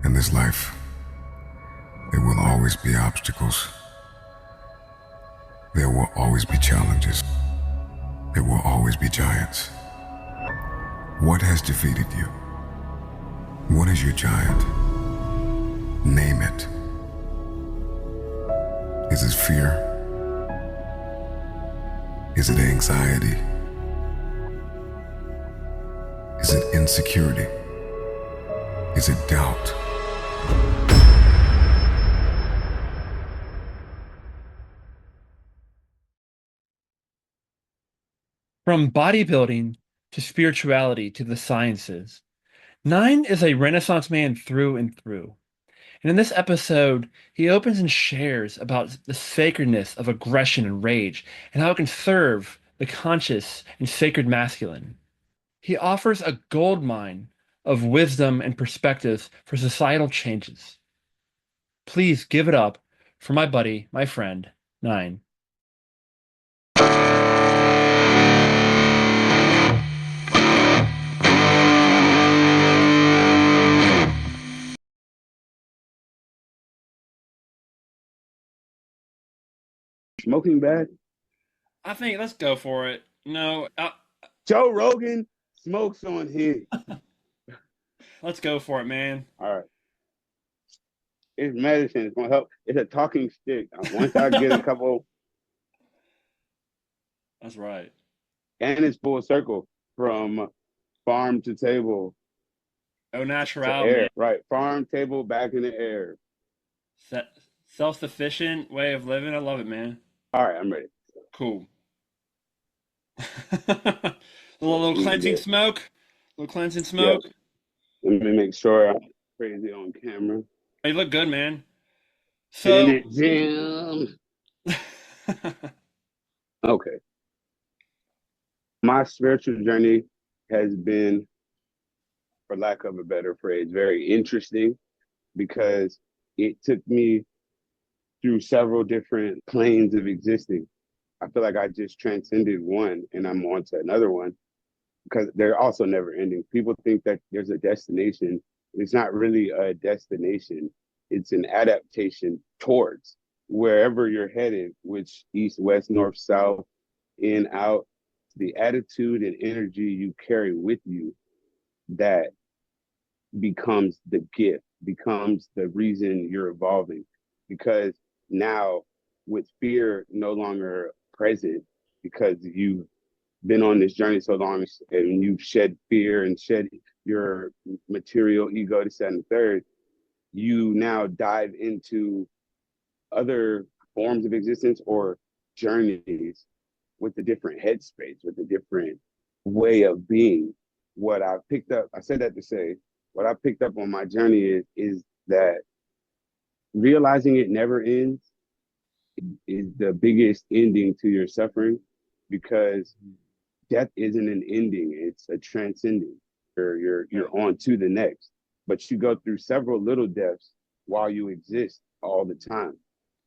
In this life, there will always be obstacles. There will always be challenges. There will always be giants. What has defeated you? What is your giant? Name it. Is it fear? Is it anxiety? Is it insecurity? Is it doubt? From bodybuilding to spirituality to the sciences, Nine is a Renaissance man through and through. And in this episode, he opens and shares about the sacredness of aggression and rage and how it can serve the conscious and sacred masculine. He offers a gold mine of wisdom and perspectives for societal changes. Please give it up for my buddy, my friend, Nine. Smoking bad? I think let's go for it. No, Joe Rogan smokes on his. let's go for it, man. All right. It's medicine. It's gonna help. It's a talking stick. Once I get a couple, That's right. and it's full circle from farm to table Oh, to natural, man. air. Right. Farm table back in the air. Se- Self-sufficient way of living. I love it, man. All right, I'm ready. Cool. little Let me cleansing get, smoke. Little cleansing yeah. smoke. Let me make sure I'm crazy on camera. Oh, you look good, man. In So, it, Jim. Okay. My spiritual journey has been, for lack of a better phrase, very interesting because it took me through several different planes of existing. I feel like I just transcended one and I'm on to another one because they're also never ending. People think that there's a destination. It's not really a destination, it's an adaptation towards wherever you're headed, which east, west, north, south, in, out, the attitude and energy you carry with you that becomes the gift, becomes the reason you're evolving. Because now, with fear no longer present, because you've been on this journey so long and you've shed fear and shed your material ego, this, that, and the third, you now dive into other forms of existence or journeys with a different headspace, with a different way of being. What I picked up, I said that to say, what I picked up on my journey is that realizing it never ends is the biggest ending to your suffering because death isn't an ending, it's a transcending. You're on to the next. But you go through several little deaths while you exist all the time.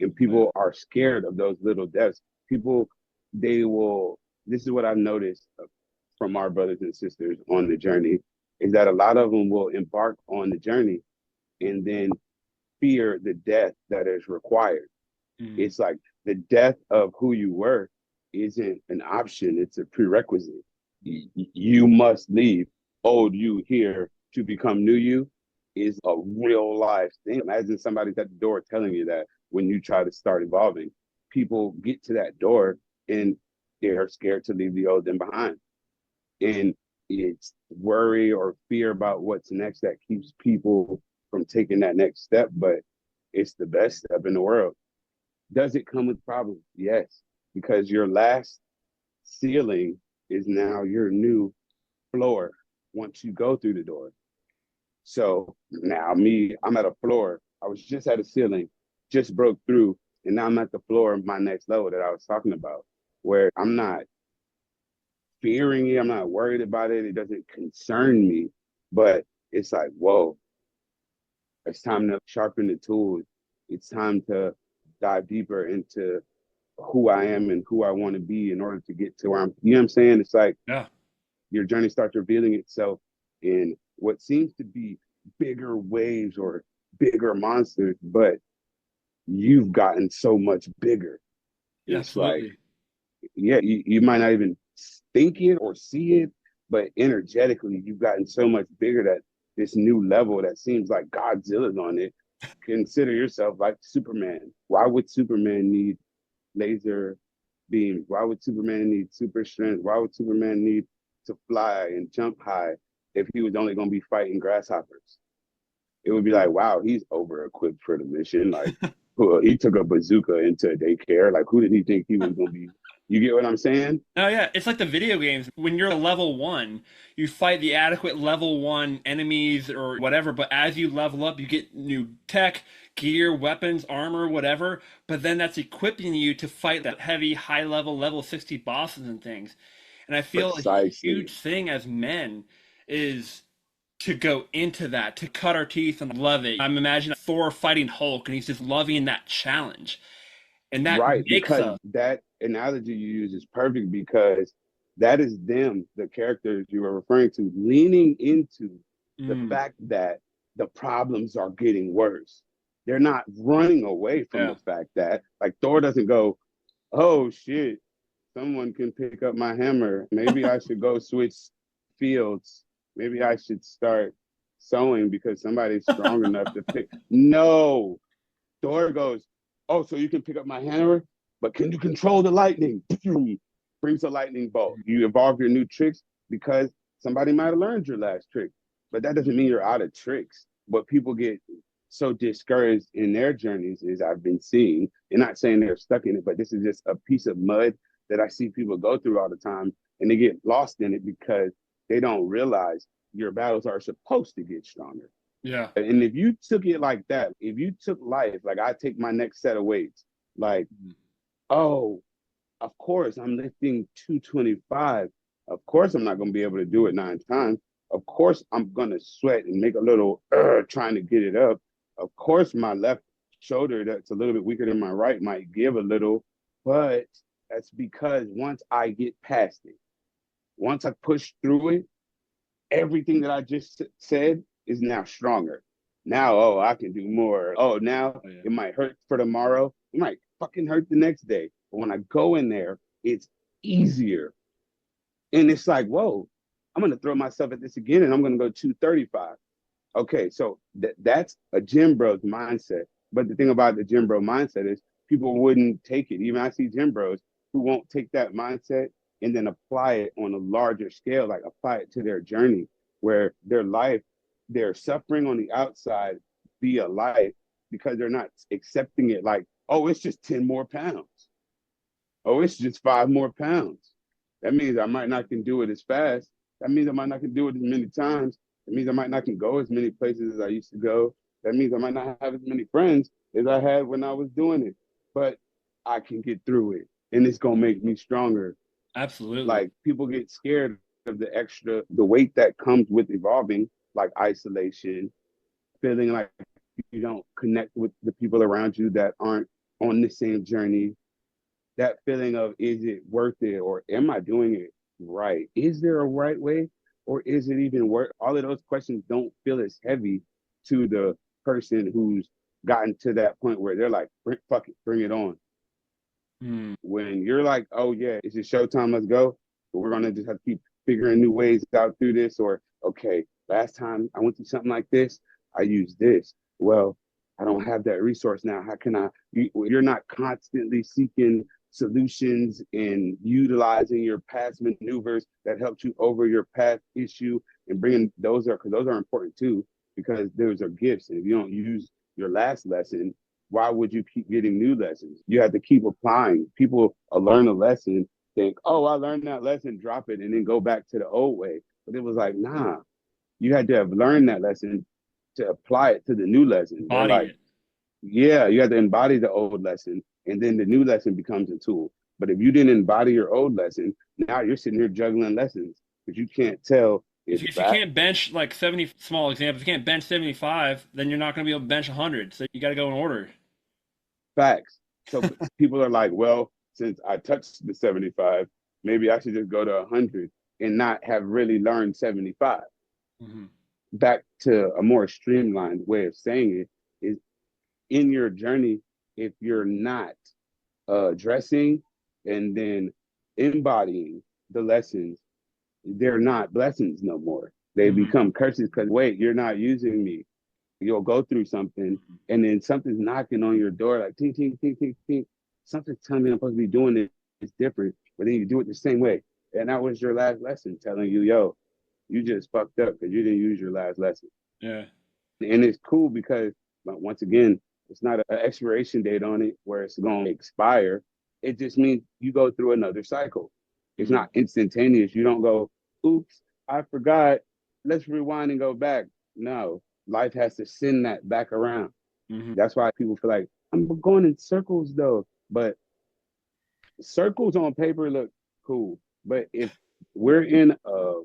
And people are scared of those little deaths. People, they will, this is what I've noticed from our brothers and sisters on the journey, is that a lot of them will embark on the journey and then fear the death that is required. Mm. It's like the death of who you were isn't an option, it's a prerequisite. You must leave old you here to become new you is a real life thing. Imagine somebody's at the door telling you that when you try to start evolving. People get to that door and they're scared to leave the old them behind. And it's worry or fear about what's next that keeps people from taking that next step, but it's the best step in the world. Does it come with problems? Yes, because your last ceiling is now your new floor once you go through the door. So now I'm at a floor. I was just at a ceiling, just broke through, and now I'm at the floor of my next level that I was talking about, where I'm not fearing it, I'm not worried about it, it doesn't concern me, but it's like, whoa, it's time to sharpen the tools. It's time to dive deeper into who I am and who I want to be in order to get to where I'm, you know what I'm saying? It's like Yeah. your journey starts revealing itself in what seems to be bigger waves or bigger monsters, but you've gotten so much bigger. Yeah, It's like, absolutely. yeah, you might not even think it or see it, but energetically, you've gotten so much bigger that this new level that seems like Godzilla's on it. Consider yourself like Superman. Why would Superman need laser beams? Why would Superman need super strength? Why would Superman need to fly and jump high if he was only going to be fighting grasshoppers? It would be like, wow, he's over equipped for the mission. Like, he took a bazooka into a daycare. Like, who did he think he was going to be? You get what I'm saying? Oh yeah, it's like the video games. When you're a level one, you fight the adequate level one enemies or whatever, but as you level up, you get new tech, gear, weapons, armor, whatever, but then that's equipping you to fight that heavy, high level 60 bosses and things. And I feel a Precisely. huge thing as men is to go into that, to cut our teeth and love it. I'm imagining Thor fighting Hulk and he's just loving that challenge. And that Right, makes because us. that analogy you use is perfect because that is them, the characters you were referring to, leaning into the Mm, fact that the problems are getting worse. They're not running away from yeah. the fact that, like, Thor doesn't go, oh shit, someone can pick up my hammer. Maybe I should go switch fields. Maybe I should start sewing because somebody's strong enough to pick. No, Thor goes, oh, so you can pick up my hammer, but can you control the lightning? Brings a lightning bolt. You evolve your new tricks because somebody might have learned your last trick, but that doesn't mean you're out of tricks. What people get so discouraged in their journeys is I've been seeing, and not saying they're stuck in it, but this is just a piece of mud that I see people go through all the time, and they get lost in it because they don't realize your battles are supposed to get stronger. Yeah. And if you took it like that, if you took life, like I take my next set of weights, like, oh, of course I'm lifting 225. Of course I'm not going to be able to do it 9 times. Of course I'm going to sweat and make a little trying to get it up. Of course my left shoulder that's a little bit weaker than my right might give a little, but that's because once I get past it, once I push through it, everything that I just said is now stronger. Now, oh, I can do more. Oh, now Oh, yeah. it might hurt for tomorrow. It might fucking hurt the next day. But when I go in there, it's easier. And it's like, whoa, I'm going to throw myself at this again and I'm going to go 235. Okay, so that's a gym bro's mindset. But the thing about the gym bro mindset is people wouldn't take it. Even I see gym bros who won't take that mindset and then apply it on a larger scale, like apply it to their journey where their life, they're suffering on the outside via life because they're not accepting it like, oh, it's just 10 more pounds. Oh, it's just 5 more pounds. That means I might not can do it as fast. That means I might not can do it as many times. That means I might not can go as many places as I used to go. That means I might not have as many friends as I had when I was doing it. But I can get through it. And it's gonna make me stronger. Absolutely. Like people get scared of the weight that comes with evolving, like isolation, feeling like you don't connect with the people around you that aren't on the same journey, that feeling of is it worth it or am I doing it right? Is there a right way or is it even worth? All of those questions don't feel as heavy to the person who's gotten to that point where they're like, fuck it, bring it on. Mm. When you're like, oh yeah, it's just showtime, let's go. But we're gonna just have to keep figuring new ways out through this. Or okay, last time I went through something like this, I used this. Well, I don't have that resource now. How can I? You're not constantly seeking solutions and utilizing your past maneuvers that helped you over your past issue and bringing those are because those are important too because those are gifts. And if you don't use your last lesson, why would you keep getting new lessons? You have to keep applying. People learn a lesson, think, oh, I learned that lesson, drop it, and then go back to the old way. But it was like, nah, you had to have learned that lesson to apply it to the new lesson. They're Body like, it. yeah, you have to embody the old lesson, and then the new lesson becomes a tool. But if you didn't embody your old lesson, now you're sitting here juggling lessons because you can't tell If it's you, if you back can't bench like 70, small example, if you can't bench 75, then you're not going to be able to bench 100. So you got to go in order. facts. So people are like, well, since I touched the 75, maybe I should just go to 100 and not have really learned 75. Hmm. back to a more streamlined way of saying it is, in your journey, if you're not addressing and then embodying the lessons, they're not blessings no more. They become curses because, wait, you're not using me. You'll go through something and then something's knocking on your door like ting, ting, ting, ting, ting. Something's telling me I'm supposed to be doing it. It's different, but then you do it the same way. And that was your last lesson telling you, yo, you just fucked up because you didn't use your last lesson. Yeah. And it's cool because, once again, it's not an expiration date on it where it's going to expire. It just means you go through another cycle. It's not instantaneous. You don't go, oops, I forgot. Let's rewind and go back. No, life has to send that back around. That's why people feel like, I'm going in circles though. But circles on paper look cool. But if we're in a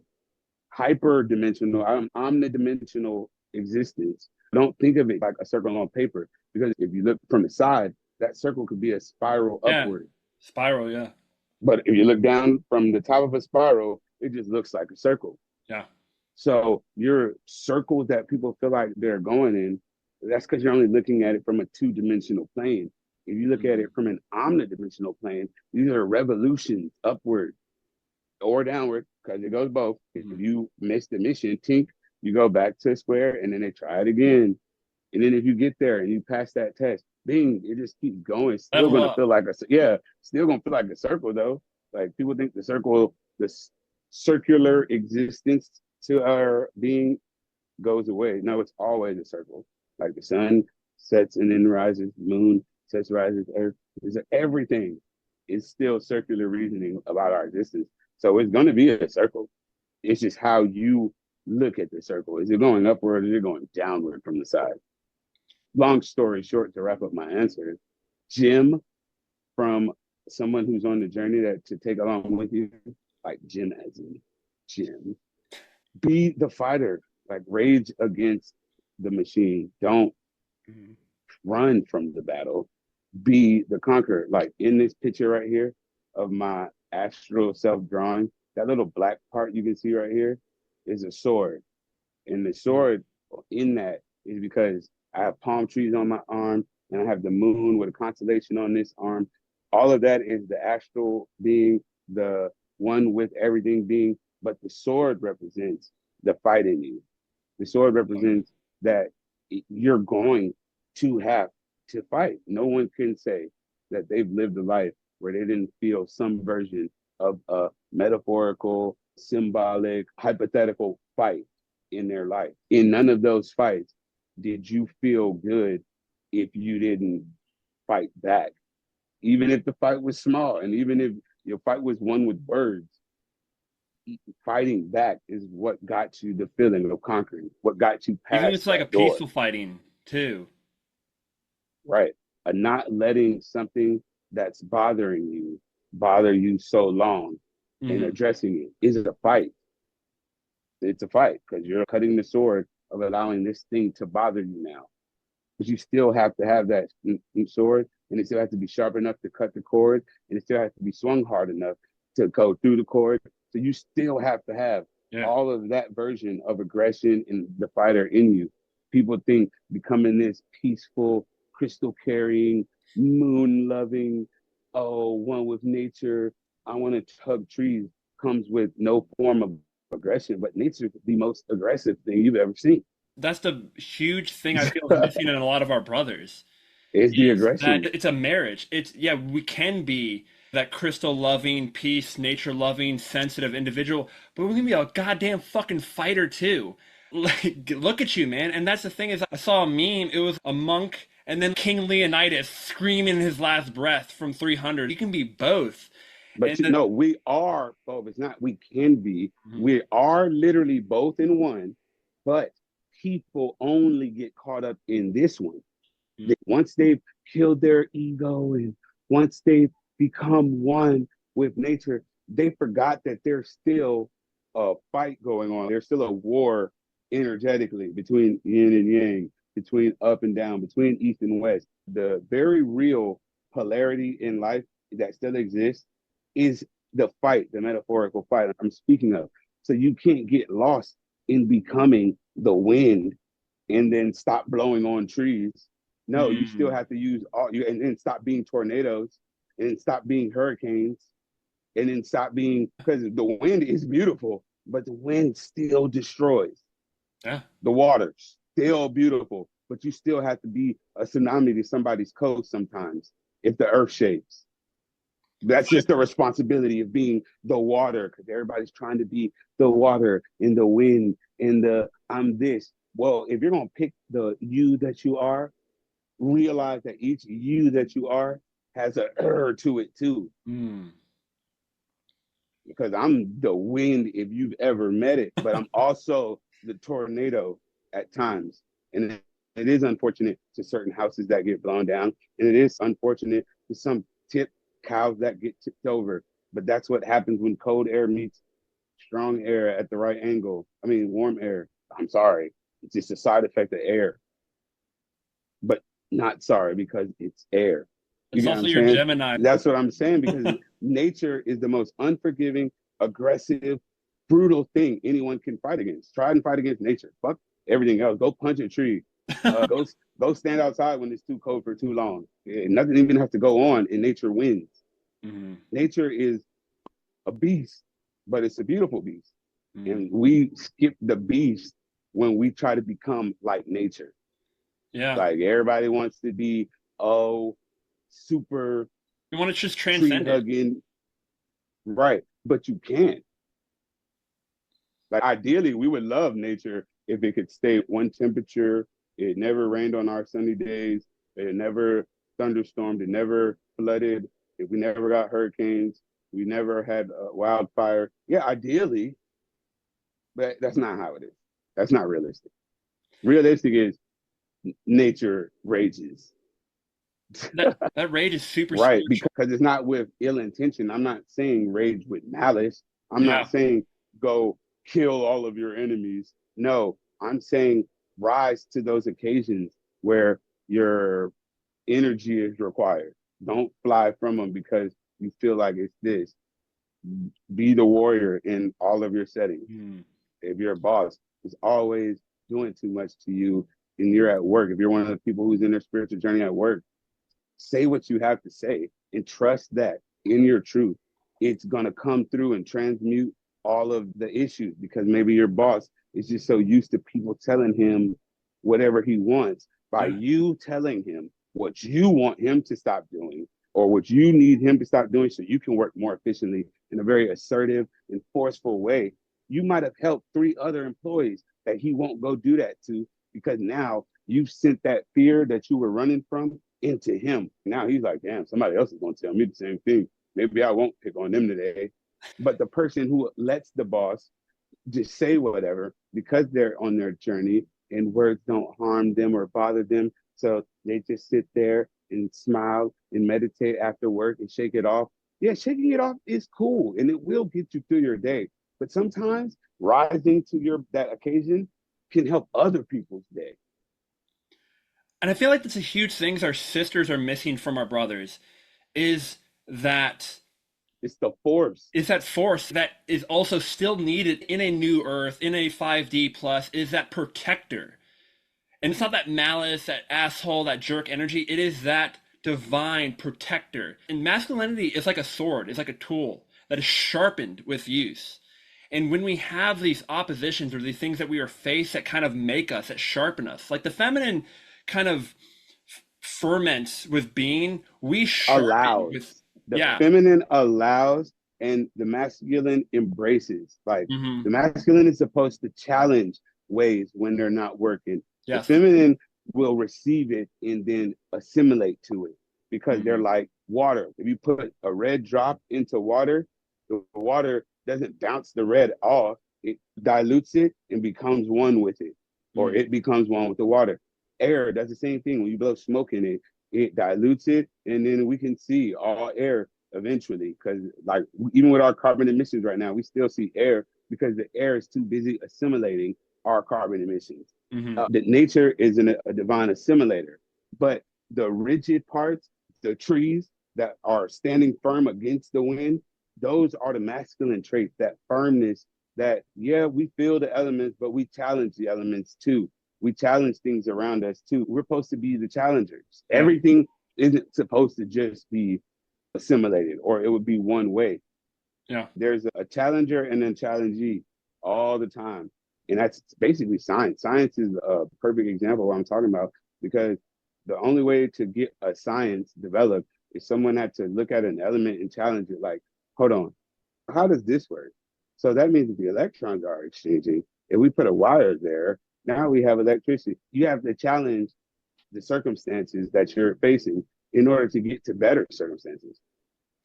hyper-dimensional, omnidimensional existence, don't think of it like a circle on paper. Because if you look from the side, that circle could be a spiral upward. Spiral, yeah. But if you look down from the top of a spiral, it just looks like a circle. Yeah. So your circles that people feel like they're going in, that's because you're only looking at it from a two-dimensional plane. If you look at it from an omnidimensional plane, these are revolutions upward or downward, because it goes both. If you miss the mission, tink, you go back to square and then they try it again. And then if you get there and you pass that test, bing, it just keeps going. Still gonna feel like still gonna feel like a circle though. Like people think the circle, this circular existence to our being goes away. No, it's always a circle. Like the sun sets and then rises, moon sets, rises, earth. Everything is still circular reasoning about our existence. So it's gonna be a circle. It's just how you look at the circle. Is it going upward or is it going downward from the side? Long story short, to wrap up my answer, Jim, from someone who's on the journey that to take along with you, like Jim as in Jim, be the fighter, like rage against the machine. Don't run from the battle. Be the conqueror. Like in this picture right here of my astral self drawing, that little black part you can see right here is a sword. And the sword in that is because I have palm trees on my arm and I have the moon with a constellation on this arm. All of that is the astral being, the one with everything being, but the sword represents the fight in you. The sword represents that you're going to have to fight. No one can say that they've lived a life where they didn't feel some version of a metaphorical, symbolic, hypothetical fight in their life. In none of those fights did you feel good if you didn't fight back. Even if the fight was small and even if your fight was won with words, fighting back is what got you the feeling of conquering, what got you past even if it's like a door. peaceful fighting too. Right. Not letting something that's bothering you bother you so long and addressing it is a fight. It's a fight because you're cutting the sword of allowing this thing to bother you now. But you still have to have that sword, and it still has to be sharp enough to cut the cord, and it still has to be swung hard enough to go through the cord. So you still have to have all of that version of aggression and the fighter in you. People think becoming this peaceful, crystal carrying, moon loving, one with nature, I want to hug trees, comes with no form of aggression, but nature is the most aggressive thing you've ever seen. That's the huge thing I feel is missing in a lot of our brothers. It's the aggression. That it's a marriage. We can be that crystal loving, peace, nature loving, sensitive individual, but we're gonna be a goddamn fucking fighter too. Like, look at you, man. And that's the thing is, I saw a meme. It was a monk and then King Leonidas screaming his last breath from 300. You can be both. But no, we are both. It's not we can be. We are literally both in one, but people only get caught up in this one. Once they've killed their ego and once they've become one with nature, they forgot that there's still a fight going on. There's still a war energetically between yin and yang, between up and down, between east and west. The very real polarity in life that still exists is the fight, the metaphorical fight I'm speaking of. So you can't get lost in becoming the wind and then stop blowing on trees. No, you still Mm. have to use all you and then stop being tornadoes and stop being hurricanes and then stop being because the wind is beautiful, but the wind still destroys. Yeah. The water still beautiful, but you still have to be a tsunami to somebody's coast sometimes if the earth shakes. That's just the responsibility of being the water because everybody's trying to be the water in the wind in the I'm this. Well, if you're gonna pick the you that you are, realize that each you that you are has a to it too. Mm. Because I'm the wind if you've ever met it, but I'm also the tornado at times. And it is unfortunate to certain houses that get blown down. And it is unfortunate to some tip cows that get tipped over. But that's what happens when cold air meets strong air at the right angle. I mean, warm air. I'm sorry. It's just a side effect of air. But not sorry because it's air. You It's get what also I'm your saying? Gemini. That's what I'm saying because nature is the most unforgiving, aggressive, brutal thing anyone can fight against. Try and fight against nature. Fuck everything else. Go punch a tree. Go stand outside when it's too cold for too long. Nothing even has to go on, and nature wins. Mm-hmm. Nature is a beast, but it's a beautiful beast, Mm. and we skip the beast when we try to become like nature. Yeah. Like everybody wants to be super You want to just tree transcend it. hugging, right? But you can't. Like ideally, we would love nature if it could stay one temperature. It never rained on our sunny days. It never thunderstormed. It never flooded. If we never got hurricanes, we never had a wildfire. Yeah, ideally, but that's not how it is. That's not realistic. Realistic is nature rages. That rage is super Right, spiritual. because it's not with ill intention. I'm not saying rage with malice. I'm not Yeah. saying go kill all of your enemies. No, I'm saying rise to those occasions where your energy is required. Don't fly from them because you feel like it's this. Be the warrior in all of your settings. Mm. If your boss is always doing too much to you and you're at work, if you're one of the people who's in their spiritual journey at work, say what you have to say and trust that in your truth, it's going to come through and transmute all of the issues because maybe your boss is just so used to people telling him whatever he wants by Yeah. you telling him what you want him to stop doing or what you need him to stop doing so you can work more efficiently in a very assertive and forceful way. You might have helped 3 other employees that he won't go do that to because now you've sent that fear that you were running from into him. Now he's like, damn, somebody else is going to tell me the same thing. Maybe I won't pick on them today. But the person who lets the boss just say whatever because they're on their journey and words don't harm them or bother them. So they just sit there and smile and meditate after work and shake it off. Yeah, shaking it off is cool and it will get you through your day. But sometimes rising to your that occasion can help other people's day. And I feel like that's a huge thing our sisters are missing from our brothers is that It's the force. is that force that is also still needed in a new earth, in a 5D plus, is that protector. And it's not that malice, that asshole, that jerk energy. It is that divine protector. And masculinity is like a sword, it's like a tool that is sharpened with use. And when we have these oppositions or these things that we are faced that kind of make us, that sharpen us, like the feminine kind of ferments with being, we sharpen with, Allows. The yeah. feminine allows and the masculine embraces. Like Mm-hmm. the masculine is supposed to challenge ways when they're not working. The Yes. feminine will receive it and then assimilate to it because they're Mm-hmm. like water. If you put a red drop into water, the water doesn't bounce the red off. It dilutes it and becomes one with it, or Mm-hmm. it becomes one with the water. Air does the same thing. When you blow smoke in it, it dilutes it, and then we can see all air eventually. Because like even with our carbon emissions right now, we still see air because the air is too busy assimilating our carbon emissions. Mm-hmm. The nature is a divine assimilator, but the rigid parts, the trees that are standing firm against the wind, those are the masculine traits. That firmness, that, yeah, we feel the elements, but we challenge the elements too. We challenge things around us too. We're supposed to be the challengers. Yeah. Everything isn't supposed to just be assimilated, or it would be one way. Yeah. There's a challenger and then challengee all the time. And that's basically science. Science is a perfect example of what I'm talking about, because the only way to get a science developed is someone had to look at an element and challenge it. Like, hold on, how does this work? So that means that the electrons are exchanging. If we put a wire there, now we have electricity. You have to challenge the circumstances that you're facing in order to get to better circumstances.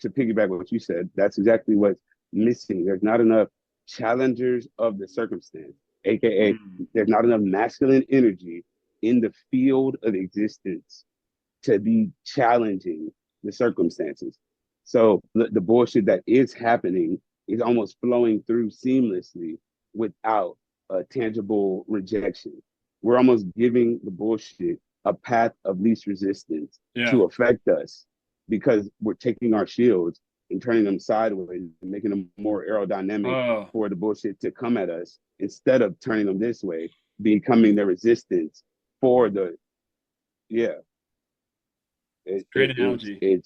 To piggyback what you said, that's exactly what's missing. There's not enough challengers of the circumstance, aka there's not enough masculine energy in the field of existence to be challenging the circumstances. So the bullshit that is happening is almost flowing through seamlessly without a tangible rejection. We're almost giving the bullshit a path of least resistance to affect us, because we're taking our shields and turning them sideways and making them more aerodynamic for the bullshit to come at us, instead of turning them this way, becoming the resistance for the, yeah. Great analogy.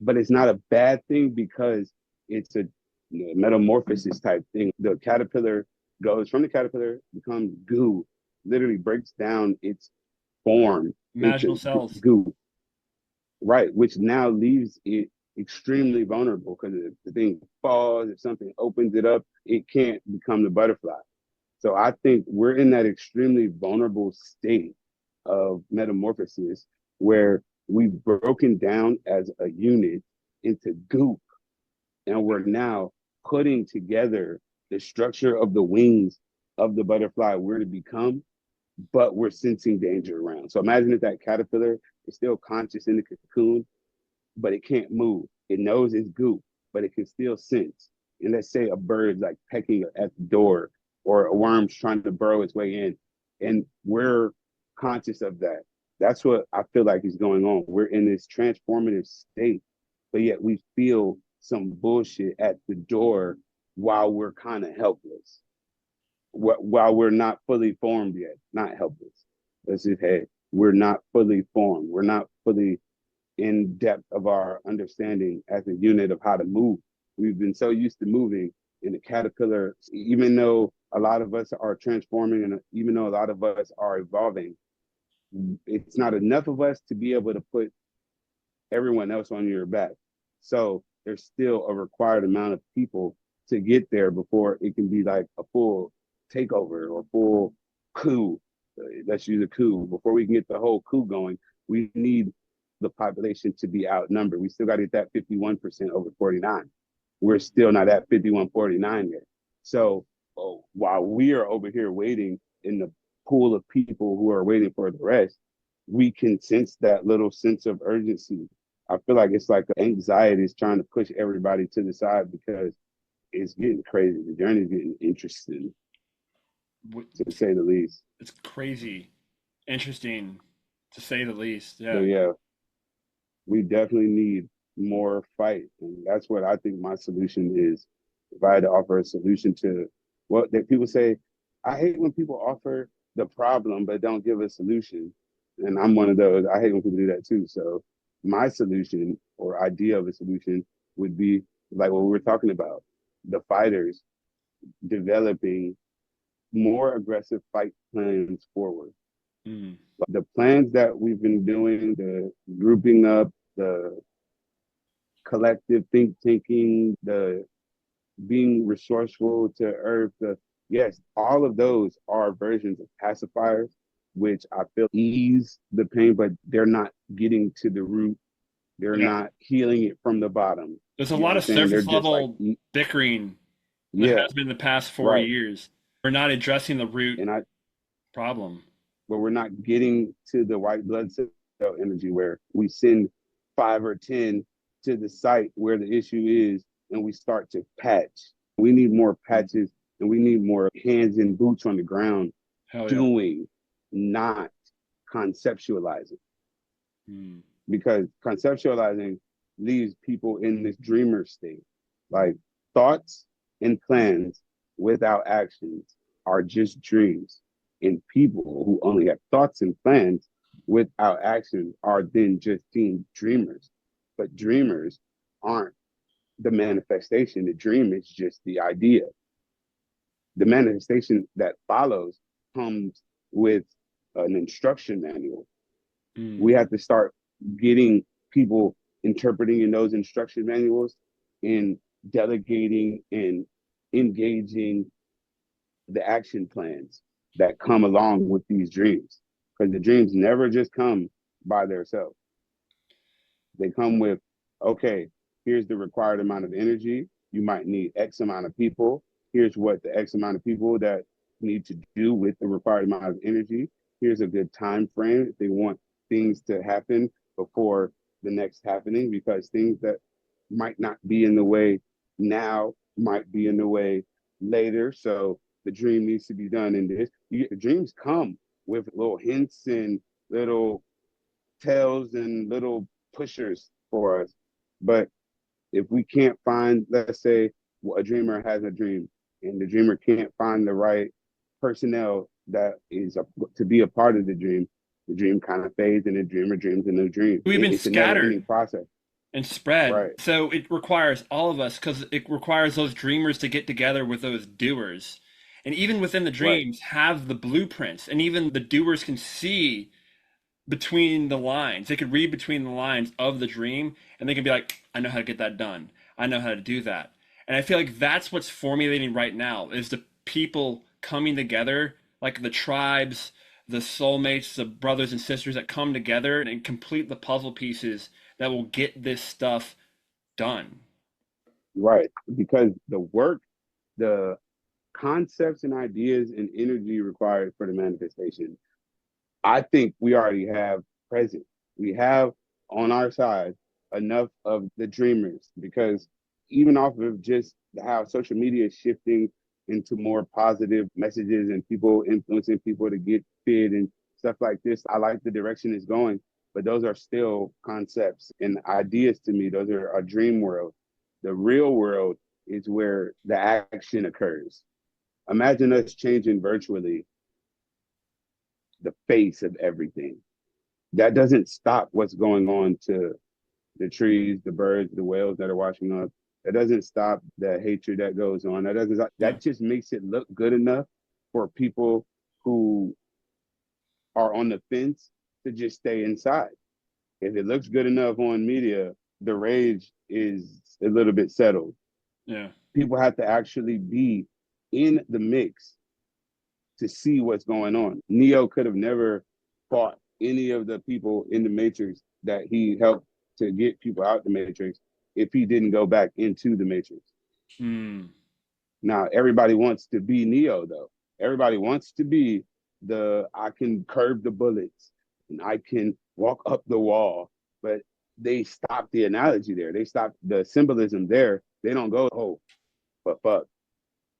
But it's not a bad thing, because it's a metamorphosis type thing. The caterpillar goes from the caterpillar, becomes goo, literally breaks down its form Magical cells. Goo. Right, which now leaves it extremely vulnerable, because if the thing falls, if something opens it up, it can't become the butterfly. So I think we're in that extremely vulnerable state of metamorphosis, where we've broken down as a unit into goop, and we're now putting together the structure of the wings of the butterfly we're to become, but we're sensing danger around. So imagine if that caterpillar is still conscious in the cocoon, but it can't move. It knows it's goop, but it can still sense. And let's say a bird's like pecking at the door, or a worm's trying to burrow its way in, and we're conscious of that. That's what I feel like is going on. We're in this transformative state, but yet we feel some bullshit at the door while we're kind of helpless, while we're not fully formed yet. Not helpless. Let's just, hey, we're not fully formed. We're not fully in depth of our understanding as a unit of how to move. We've been so used to moving in the caterpillar, even though a lot of us are transforming, and even though a lot of us are evolving, it's not enough of us to be able to put everyone else on your back. So there's still a required amount of people to get there before it can be like a full takeover or full coup. Let's use a coup. Before we can get the whole coup going, we need the population to be outnumbered. We still got to get that 51% over 49. We're still not at 51-49 yet. So while we are over here waiting in the pool of people who are waiting for the rest, we can sense that little sense of urgency. I feel like it's like anxiety is trying to push everybody to the side, because it's getting crazy. The journey is getting interesting, to say the least. It's crazy, interesting, to say the least. Yeah. So yeah, we definitely need more fight, and that's what I think my solution is. If I had to offer a solution to what that people say, I hate when people offer the problem but don't give a solution, and I'm one of those. I hate when people do that too. So my solution, or idea of a solution, would be like what we were talking about: the fighters developing more aggressive fight plans forward. The plans that we've been doing, the grouping up, the collective thinking, the being resourceful to earth, yes, all of those are versions of pacifiers, which I feel ease the pain, but they're not getting to the root. They're not healing it from the bottom. There's a lot of surface level bickering that has been the past 4 years. We're not addressing the root problem. But we're not getting to the white blood cell energy, where we send 5 or 10 to the site where the issue is, and we start to patch. We need more patches, and we need more hands and boots on the ground doing, not conceptualizing. Because conceptualizing leaves people in this dreamer state. Like, thoughts and plans without actions are just dreams. And people who only have thoughts and plans without action are then just deemed dreamers. But dreamers aren't the manifestation. The dream is just the idea. The manifestation that follows comes with an instruction manual. We have to start getting people interpreting in those instruction manuals and delegating and engaging the action plans that come along with these dreams. Because the dreams never just come by themselves. They come with, okay, here's the required amount of energy. You might need X amount of people. Here's what the X amount of people that need to do with the required amount of energy. Here's a good time frame if they want things to happen before the next happening, because things that might not be in the way now might be in the way later. So the dream needs to be done in this. The dreams come with little hints and little tells and little pushers for us. But if we can't find, let's say, a dreamer has a dream and the dreamer can't find the right personnel that is to be a part of the dream kind of fades and the dreamer dreams a new dream. We've been It's a never ending scattered process. and spread. Right. So it requires all of us, because it requires those dreamers to get together with those doers. And even within the Right. dreams, have the blueprints. And even the doers can see between the lines. They could read between the lines of the dream, and they can be like, I know how to get that done. I know how to do that. And I feel like that's what's formulating right now, is the people coming together, like the tribes, the soulmates, the brothers and sisters that come together and complete the puzzle pieces that will get this stuff done. Right. Because the work, the concepts and ideas and energy required for the manifestation, I think we already have present. We have on our side enough of the dreamers, because even off of just how social media is shifting into more positive messages and people influencing people to get fit and stuff like this, I like the direction it's going. But those are still concepts and ideas to me. Those are a dream world. The real world is where the action occurs. Imagine us changing virtually the face of everything. That doesn't stop what's going on to the trees, the birds, the whales that are watching us. That doesn't stop the hatred that goes on. That just makes it look good enough for people who are on the fence to just stay inside. If it looks good enough on media, the rage is a little bit settled. Yeah. People have to actually be in the mix to see what's going on. Neo could have never fought any of the people in the Matrix that he helped to get people out the Matrix if he didn't go back into the Matrix. Now, everybody wants to be Neo, though. Everybody wants to be I can curb the bullets and I can walk up the wall. But they stop the analogy there. They stop the symbolism there. They don't go, oh, but fuck,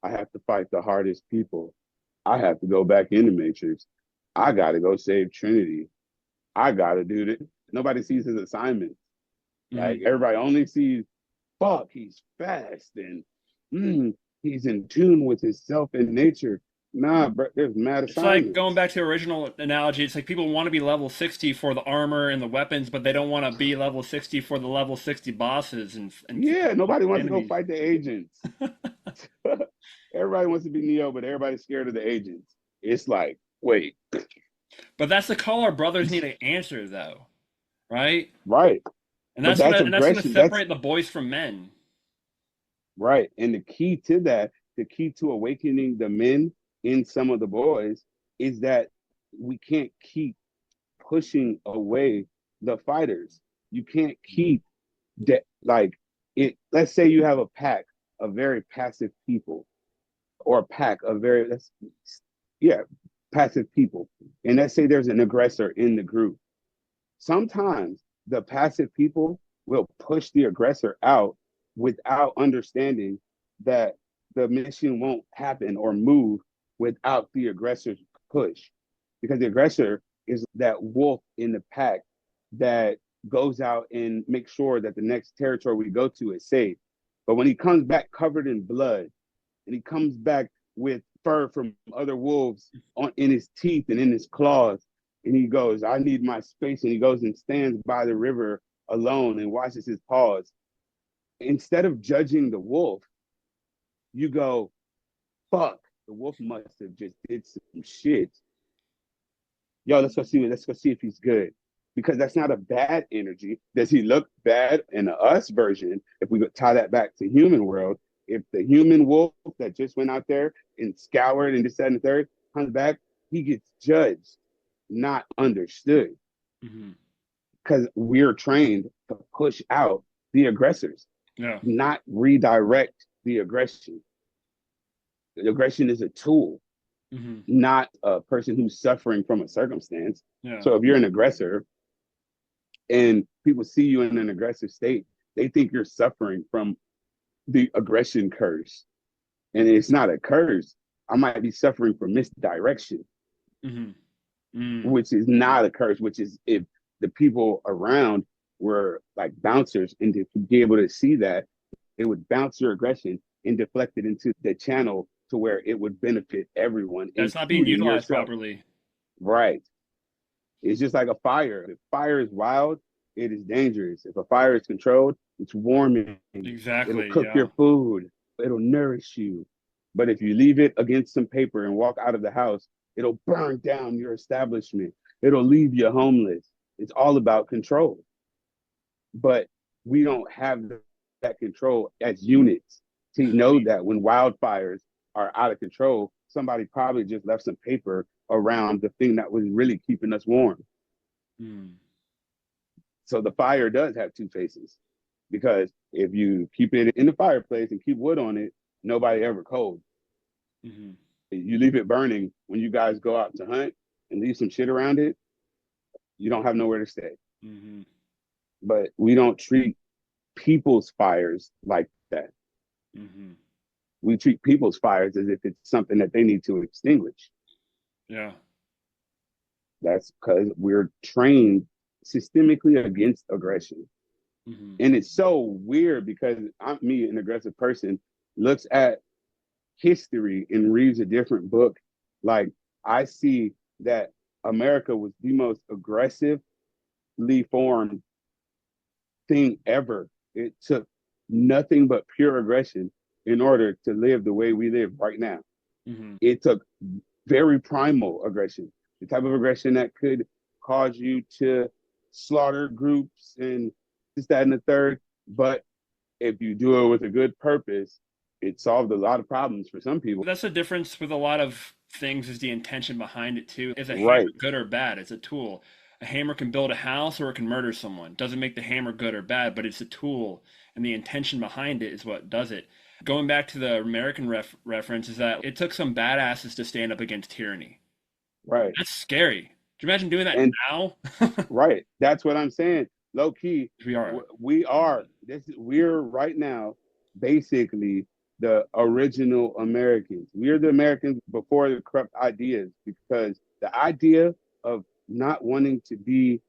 I have to fight the hardest people. I have to go back in the Matrix. I got to go save Trinity. I got to do this. Nobody sees his assignments. Like, everybody only sees, fuck, he's fast and he's in tune with himself and nature. Nah, bro, there's mad It's like assignments. going back to the original analogy. It's like people want to be level 60 for the armor and the weapons, but they don't want to be level 60 for the level 60 bosses and Yeah, nobody wants to go enemies. fight the agents. Everybody wants to be Neo, but everybody's scared of the agents. It's like, wait. But that's the call our brothers need to answer, though, right? Right. And But that's that's and that's going to aggression. separate the boys from men. Right. And the key to that, the key to awakening the men in some of the boys is that we can't keep pushing away the fighters. You can't keep that, like, it. Let's say you have a pack of very passive people, or a pack of passive people. And let's say there's an aggressor in the group. Sometimes the passive people will push the aggressor out without understanding that the mission won't happen or move without the aggressor's push. Because the aggressor is that wolf in the pack that goes out and makes sure that the next territory we go to is safe. But when he comes back covered in blood, and he comes back with fur from other wolves in his teeth and in his claws. And he goes, I need my space. And he goes and stands by the river alone and washes his paws. Instead of judging the wolf, you go, fuck, the wolf must have just did some shit. Yo, let's go see if he's good. Because that's not a bad energy. Does he look bad in the us version? If we tie that back to human world, if the human wolf that just went out there and scoured and this, that, and the third comes back, he gets judged, not understood. Because we're trained to push out the aggressors, not redirect the aggression. The aggression is a tool, not a person who's suffering from a circumstance. So if you're an aggressor and people see you in an aggressive state, they think you're suffering from the aggression curse. And it's not a curse. I might be suffering from misdirection, which is not a curse, which is if the people around were like bouncers and to be able to see that, it would bounce your aggression and deflect it into the channel to where it would benefit everyone. It's not being utilized properly. Right. It's just like a fire. If fire is wild, it is dangerous. If a fire is controlled, it's warming. Exactly. It'll cook your food. It'll nourish you. But if you leave it against some paper and walk out of the house, it'll burn down your establishment. It'll leave you homeless. It's all about control. But we don't have that control as units to know that when wildfires are out of control, somebody probably just left some paper around the thing that was really keeping us warm. So the fire does have two faces, because if you keep it in the fireplace and keep wood on it, nobody ever cold. You leave it burning when you guys go out to hunt and leave some shit around it, you don't have nowhere to stay. But we don't treat people's fires like that. We treat people's fires as if it's something that they need to extinguish. That's because we're trained systemically against aggression. And it's so weird because me, an aggressive person, looks at history and reads a different book. Like, I see that America was the most aggressively formed thing ever. It took nothing but pure aggression in order to live the way we live right now. It took very primal aggression, the type of aggression that could cause you to slaughter groups and this, that, and the third. But if you do it with a good purpose, it solved a lot of problems for some people. That's the difference with a lot of things, is the intention behind it too. Is a hammer good or bad? It's a tool. A hammer can build a house or it can murder someone. Doesn't make the hammer good or bad, but it's a tool, and the intention behind it is what does it. Going back to the American reference, is that it took some badasses to stand up against tyranny. That's scary. Do you imagine doing that now? Right. That's what I'm saying. Low key, we're right now basically the original Americans. We're the Americans before the corrupt ideas, because the idea of not wanting to be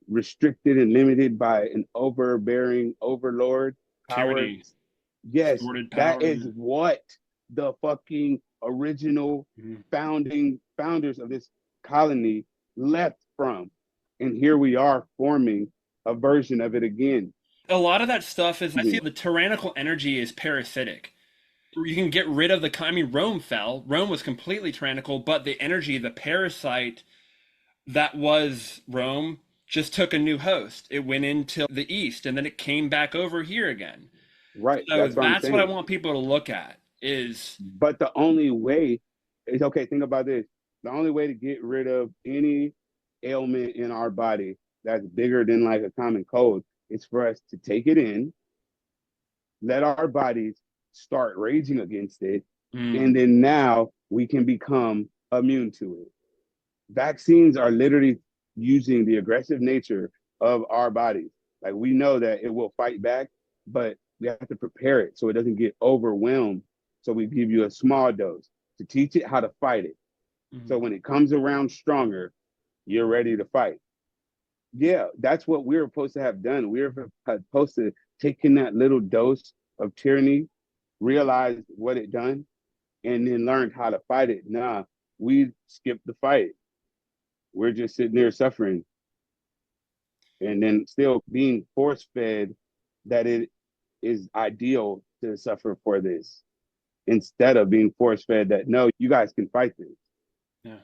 restricted and limited by an overbearing overlord power. Tyranny. Yes, that is what the fucking original founders of this colony left from. And here we are forming a version of it again. A lot of that stuff is, I see the tyrannical energy is parasitic. You can get rid of Rome fell. Rome was completely tyrannical, but the energy, the parasite that was Rome, just took a new host. It went into the East, and then it came back over here again. Right. So that's what I want people to look at is. But the only way is, okay, think about this. The only way to get rid of any ailment in our body that's bigger than like a common cold is for us to take it in, let our bodies start raging against it, and then now we can become immune to it. Vaccines are literally using the aggressive nature of our bodies. Like, we know that it will fight back, but we have to prepare it so it doesn't get overwhelmed. So we give you a small dose to teach it how to fight it. So when it comes around stronger, you're ready to fight. Yeah, that's what we're supposed to have done. We're supposed to take in that little dose of tyranny, realize what it done, and then learned how to fight it. Nah, we skipped the fight. We're just sitting there suffering and then still being force fed that it is ideal to suffer for this instead of being force fed that no, you guys can fight this. Yeah.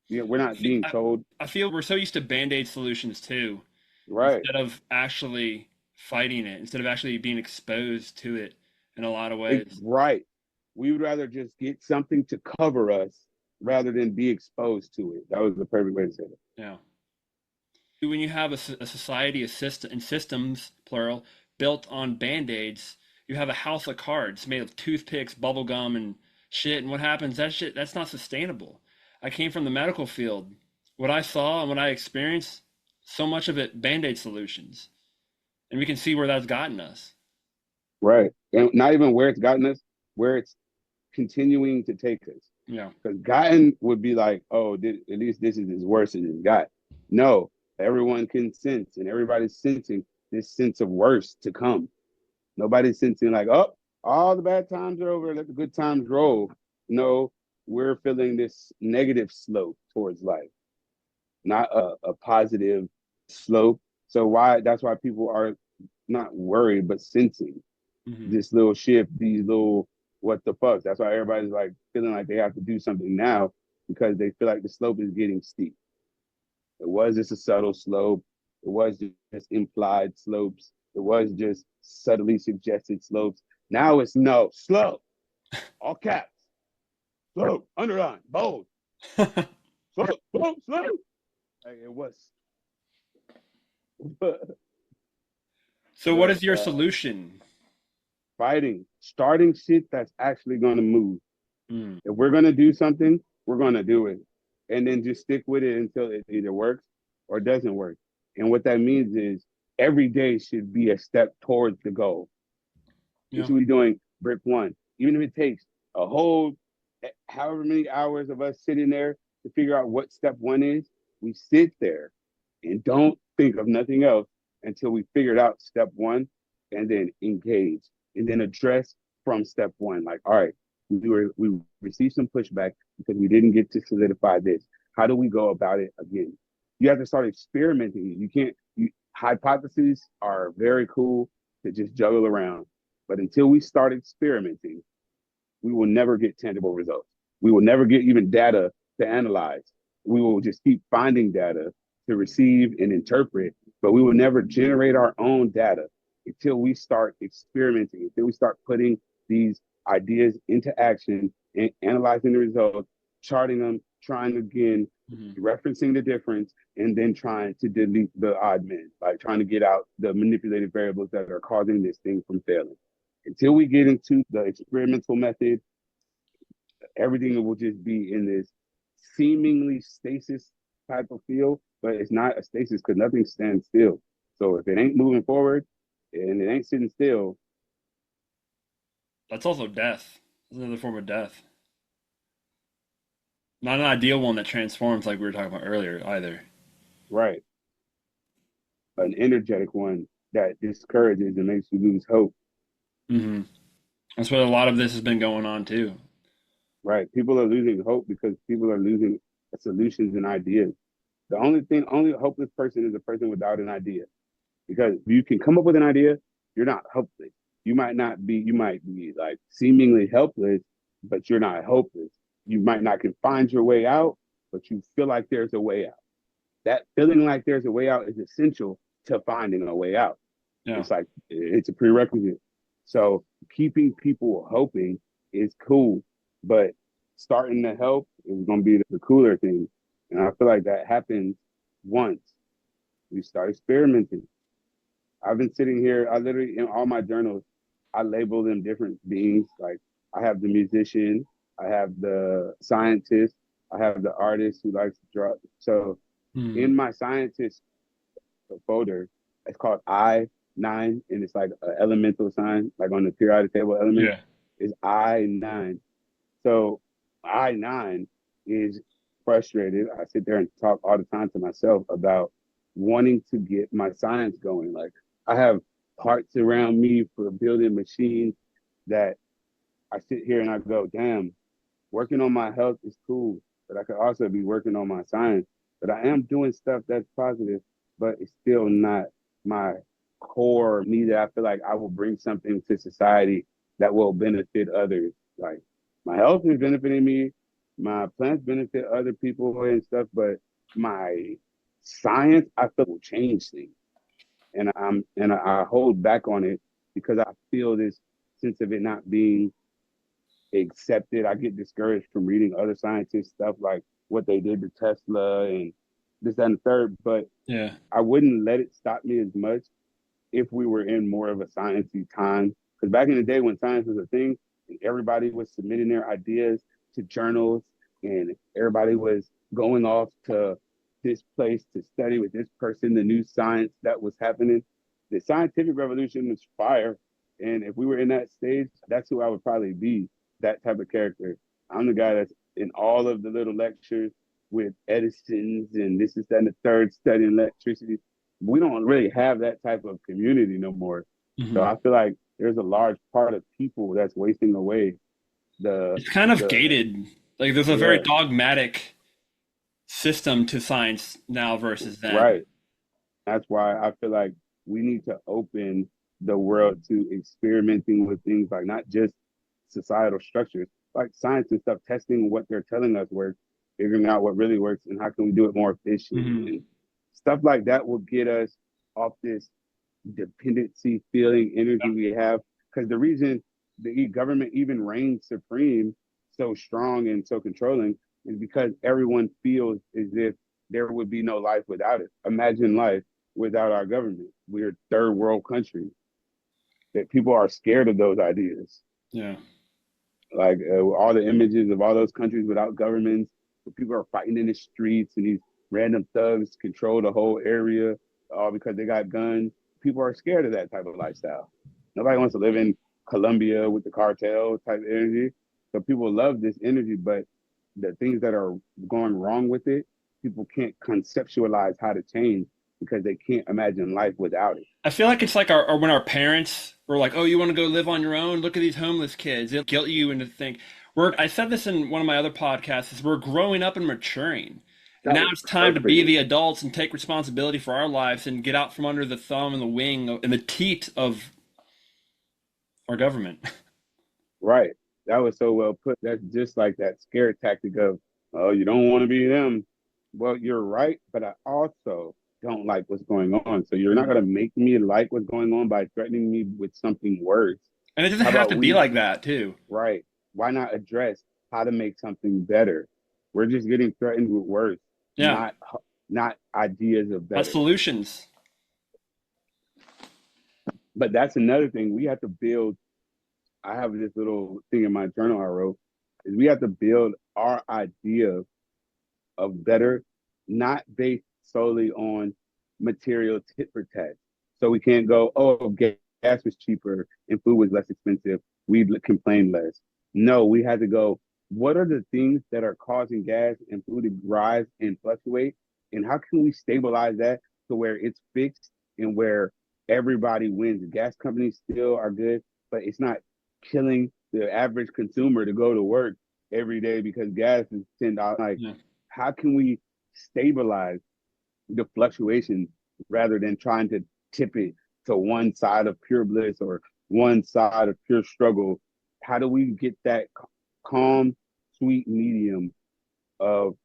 Yeah, we're not being told. I feel we're so used to band-aid solutions too, Right. instead of actually fighting it, instead of actually being exposed to it in a lot of ways. Right. We would rather just get something to cover us rather than be exposed to it. That was the perfect way to say it. Yeah. When you have a society of and systems, plural, built on band-aids, you have a house of cards made of toothpicks, bubble gum, and shit. And what happens? That shit, that's not sustainable. I came from the medical field. What I saw and what I experienced, so much of it band-aid solutions. And we can see where that's gotten us. Right. And not even where it's gotten us, where it's continuing to take us. Yeah. Because gotten would be like, oh, at least this is as worse as it's got. No, everyone can sense, and everybody's sensing this sense of worse to come. Nobody's sensing like, oh, all the bad times are over, let the good times roll. No, we're feeling this negative slope towards life, not a positive slope. So that's why people are not worried, but sensing Hmm. this little shift, these little what the fucks. That's why everybody's like feeling like they have to do something now because they feel like the slope is getting steep. It was just a subtle slope. It was just implied slopes. It was just subtly suggested slopes. Now it's no slope, all caps, slope, underline, bold, slope, slope, slope. Like it was, So what but is your solution? fighting, starting shit that's actually going to move. Mm, If we're gonna do something, we're gonna do it, and then just stick with it until it either works or doesn't work. And what that means is every day should be a step towards the goal. We yeah. should be doing brick one, even if it takes a whole however many hours of us sitting there to figure out what step one is. We sit there and don't think of nothing else until we figured out step one, and then engage and then address from step one. Like, all right, we received some pushback because we didn't get to solidify this. How do we go about it again? You have to start experimenting. You can't. Hypotheses are very cool to just juggle around, but until we start experimenting, we will never get tangible results. We will never get even data to analyze. We will just keep finding data to receive and interpret, but we will never generate our own data until we start experimenting, until we start putting these ideas into action and analyzing the results, charting them, trying again, Hmm. referencing the difference, and then trying to delete the odd men, like trying to get out the manipulated variables that are causing this thing from failing. Until we get into the experimental method, everything will just be in this seemingly stasis type of feel, but it's not a stasis because nothing stands still. So if it ain't moving forward and it ain't sitting still, That's also death. That's another form of death. Not an ideal one that transforms like we were talking about earlier either. right, an energetic one that discourages and makes you lose hope. Hmm. That's what a lot of this has been going on too. Right, people are losing hope because people are losing solutions and ideas. Only hopeless person is a person without an idea. Because you can come up with an idea, you're not hopeless. You might be like seemingly helpless, but you're not hopeless. You might not can find your way out, but you feel like there's a way out. That feeling like there's a way out is essential to finding a way out. Yeah. It's like it's a prerequisite. So keeping people hoping is cool, but starting to help is going to be the cooler thing. And I feel like that happens once we start experimenting. I've been sitting here. I literally in all my journals, I label them different beings. Like I have the musician, I have the scientist, I have the artist who likes to draw. So Hmm. in my scientist folder, it's called I-9, and it's like an elemental sign, like on the periodic table element. Yeah. Is I-9. So I-9 is frustrated. I sit there and talk all the time to myself about wanting to get my science going. Like I have parts around me for building machines that I sit here and I go, damn, working on my health is cool, but I could also be working on my science. But I am doing stuff that's positive, but it's still not my core me that I feel like I will bring something to society that will benefit others. Like my health is benefiting me, my plants benefit other people and stuff, but my science I feel will change things. And I hold back on it because I feel this sense of it not being accepted. I get discouraged from reading other scientists stuff like what they did to Tesla and this, that, and the third. But Yeah. I wouldn't let it stop me as much if we were in more of a sciencey time. Because back in the day when science was a thing and everybody was submitting their ideas to journals and everybody was going off to this place to study with this person, the new science that was happening. The scientific revolution was fire. And if we were in that stage, that's who I would probably be, that type of character. I'm the guy that's in all of the little lectures with Edison's and this is that and the third studying electricity. We don't really have that type of community no more. So Hmm. I feel like there's a large part of people that's wasting away the It's kind of the gated. Like there's a very yeah, dogmatic system to science now versus then. right. That's why I feel like we need to open the world to experimenting with things like not just societal structures, like science and stuff, testing what they're telling us works, figuring out what really works and how can we do it more efficient Hmm. and stuff like that will get us off this dependency feeling energy we have. Because the reason the government even reigns supreme so strong and so controlling is because everyone feels as if there would be no life without it. Imagine life without our government. We're a third world country. That people are scared of those ideas. Yeah. Like all the images of all those countries without governments, where people are fighting in the streets and these random thugs control the whole area all because they got guns. People are scared of that type of lifestyle. Nobody wants to live in Colombia with the cartel type energy. So people love this energy, but the things that are going wrong with it, people can't conceptualize how to change because they can't imagine life without it. I feel like it's like when our parents were like, "Oh, you want to go live on your own? Look at these homeless kids." They'll guilt you into think. I said this in one of my other podcasts. Is we're growing up and maturing. And That now was it's time to be perfect. the adults and take responsibility for our lives and get out from under the thumb and the wing and the teat of our government. Right. That was so well put. That's just like that scare tactic of, oh, you don't want to be them. Well, you're right, but I also don't like what's going on. So you're not Mhm. gonna make me like what's going on by threatening me with something worse. And it doesn't How have about to be we, like that, too. right? Why not address how to make something better? We're just getting threatened with worse, Yeah, not ideas of not better. solutions. But that's another thing. We have to build. I have this little thing in my journal I wrote, is we have to build our idea of better, not based solely on material tit for tat. So we can't go, oh, gas was cheaper and food was less expensive. We'd complain less. No, we had to go, what are the things that are causing gas and food to rise and fluctuate? And how can we stabilize that to where it's fixed and where everybody wins? The gas companies still are good, but it's not killing the average consumer to go to work every day because gas is $10. Like, Yeah. how can we stabilize the fluctuations rather than trying to tip it to one side of pure bliss or one side of pure struggle? How do we get that calm, sweet medium of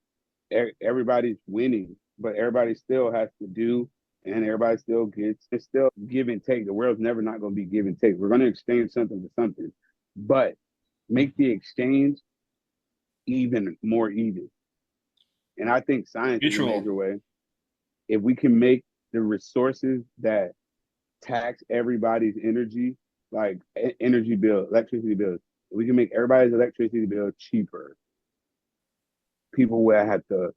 everybody's winning, but everybody still has to do and everybody still gets, it's still give and take. The world's never not going to be give and take. We're going to exchange something for something, but make the exchange even more even. And I think science is a Mutual. major way. If we can make the resources that tax everybody's energy, like energy bill, electricity bills, if we can make everybody's electricity bill cheaper, people will have to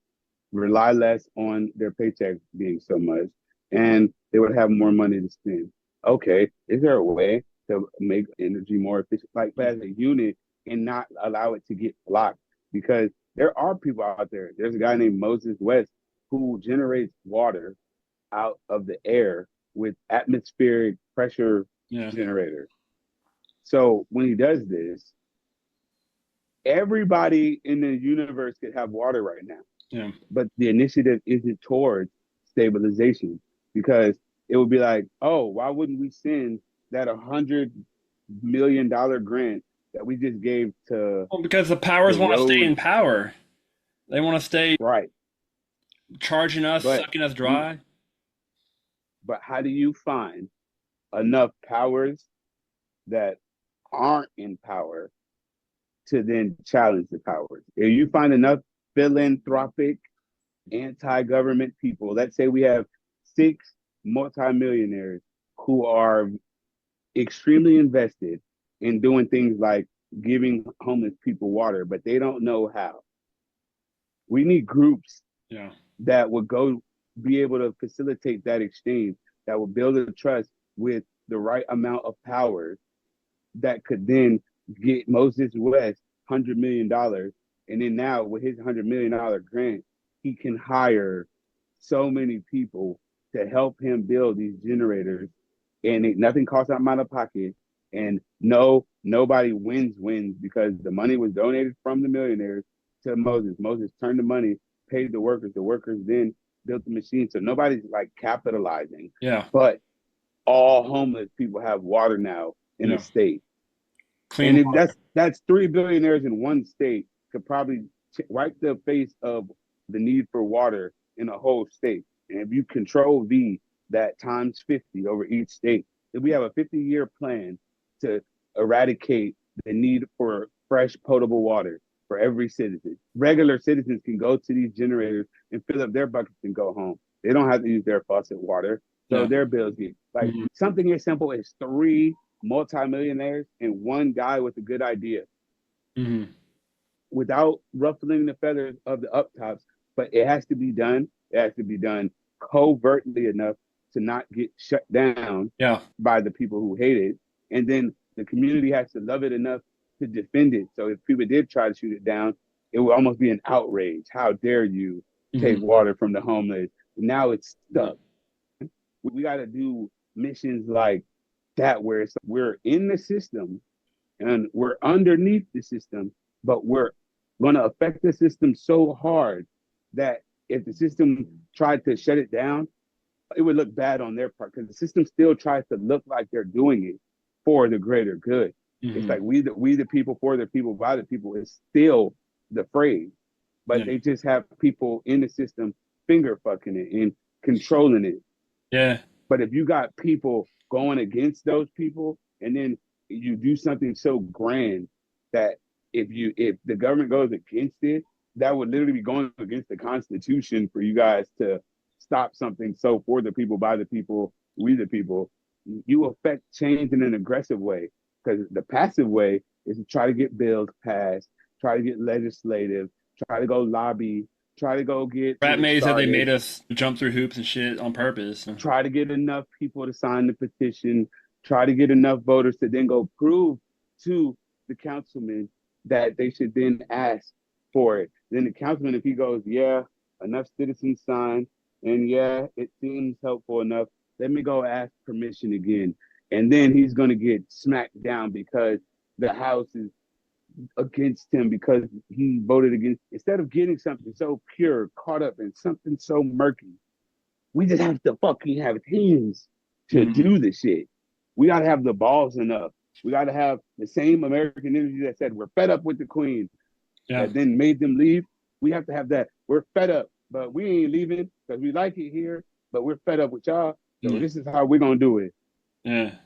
rely less on their paycheck being so much, and they would have more money to spend. Okay, is there a way to make energy more efficient, like as a unit, and not allow it to get blocked? Because there are people out there. There's a guy named Moses West who generates water out of the air with atmospheric pressure Yeah. generator. So when he does this, everybody in the universe could have water right now, Yeah. but the initiative isn't towards stabilization because it would be like, oh, why wouldn't we send that $100 million grant that we just gave to Well, because the powers the want to stay in road? power. They want to stay Right. charging us, But sucking us you, dry. but how do you find enough powers that aren't in power to then challenge the powers? If you find enough philanthropic, anti-government people, let's say we have 6 multimillionaires who are extremely invested in doing things like giving homeless people water, but they don't know how. We need groups Yeah. that would go be able to facilitate that exchange, that will build a trust with the right amount of power that could then get Moses West $100 million. And then now with his $100 million grant, he can hire so many people to help him build these generators, and nothing costs out of pocket. And no, nobody wins because the money was donated from the millionaires to Moses. Moses turned the money, paid the workers. The workers then built the machine. So nobody's like capitalizing. Yeah. But all homeless people have water now in the Yeah. state. Clean And if water. that's 3 billionaires in one state could probably wipe the face of the need for water in a whole state. And if you control that times 50 over each state, if we have a 50-year plan to eradicate the need for fresh potable water for every citizen. Regular citizens can go to these generators and fill up their buckets and go home. They don't have to use their faucet water. So Yeah. their bills get like Mhm. something as simple as 3 multimillionaires and one guy with a good idea Mhm. without ruffling the feathers of the up tops. But it has to be done. It has to be done covertly enough to not get shut down Yeah. by the people who hate it. And then the community has to love it enough to defend it. So if people did try to shoot it down, it would almost be an outrage. How dare you take Mhm. water from the homeless? Now it's Yeah. stuck. We got to do missions like that where we're in the system and we're underneath the system, but we're going to affect the system so hard that if the system tried to shut it down, it would look bad on their part because the system still tries to look like they're doing it for the greater good. It's Mhm. like we the people, for the people, by the people is still the phrase, but Yeah. they just have people in the system finger fucking it and controlling it. Yeah. But if you got people going against those people, and then you do something so grand that if the government goes against it, that would literally be going against the Constitution for you guys to stop something so for the people, by the people, we the people. You affect change in an aggressive way because the passive way is to try to get bills passed, try to get legislative, try to go lobby, try to go get Rat things Maze said they started, made us jump through hoops and shit on purpose. try to get enough people to sign the petition, try to get enough voters to then go prove to the councilman that they should then ask for it. Then the councilman, if he goes, yeah, enough citizens signed, and yeah, it seems helpful enough, let me go ask permission again. And then he's going to get smacked down because the House is against him because he voted against, instead of getting something so pure, caught up in something so murky, we just have to fucking have hands to Mhm. do the shit. We gotta have the balls enough. We gotta have the same American energy that said we're fed up with the Queen, Yeah. that then made them leave. We have to have that. We're fed up, but we ain't leaving because we like it here, but we're fed up with y'all. So Yeah. this is how we're gonna do it. Yeah.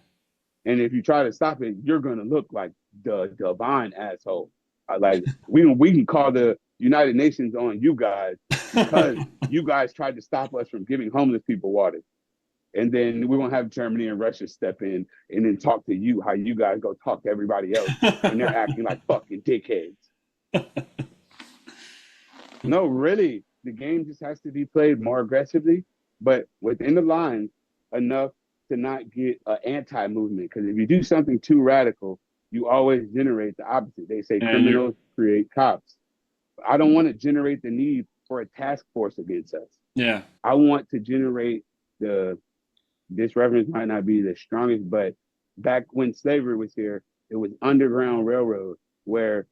And if you try to stop it, you're gonna look like the divine asshole. Like we can call the United Nations on you guys because you guys tried to stop us from giving homeless people water. And then we're gonna have Germany and Russia step in and then talk to you how you guys go talk to everybody else when they're acting like fucking dickheads. No, really, the game just has to be played more aggressively, but within the lines enough to not get an anti-movement. Because if you do something too radical, you always generate the opposite. They say And you're criminals create cops. I don't want to generate the need for a task force against us. yeah. I want to generate the this reference might not be the strongest, but back when slavery was here, it was Underground Railroad where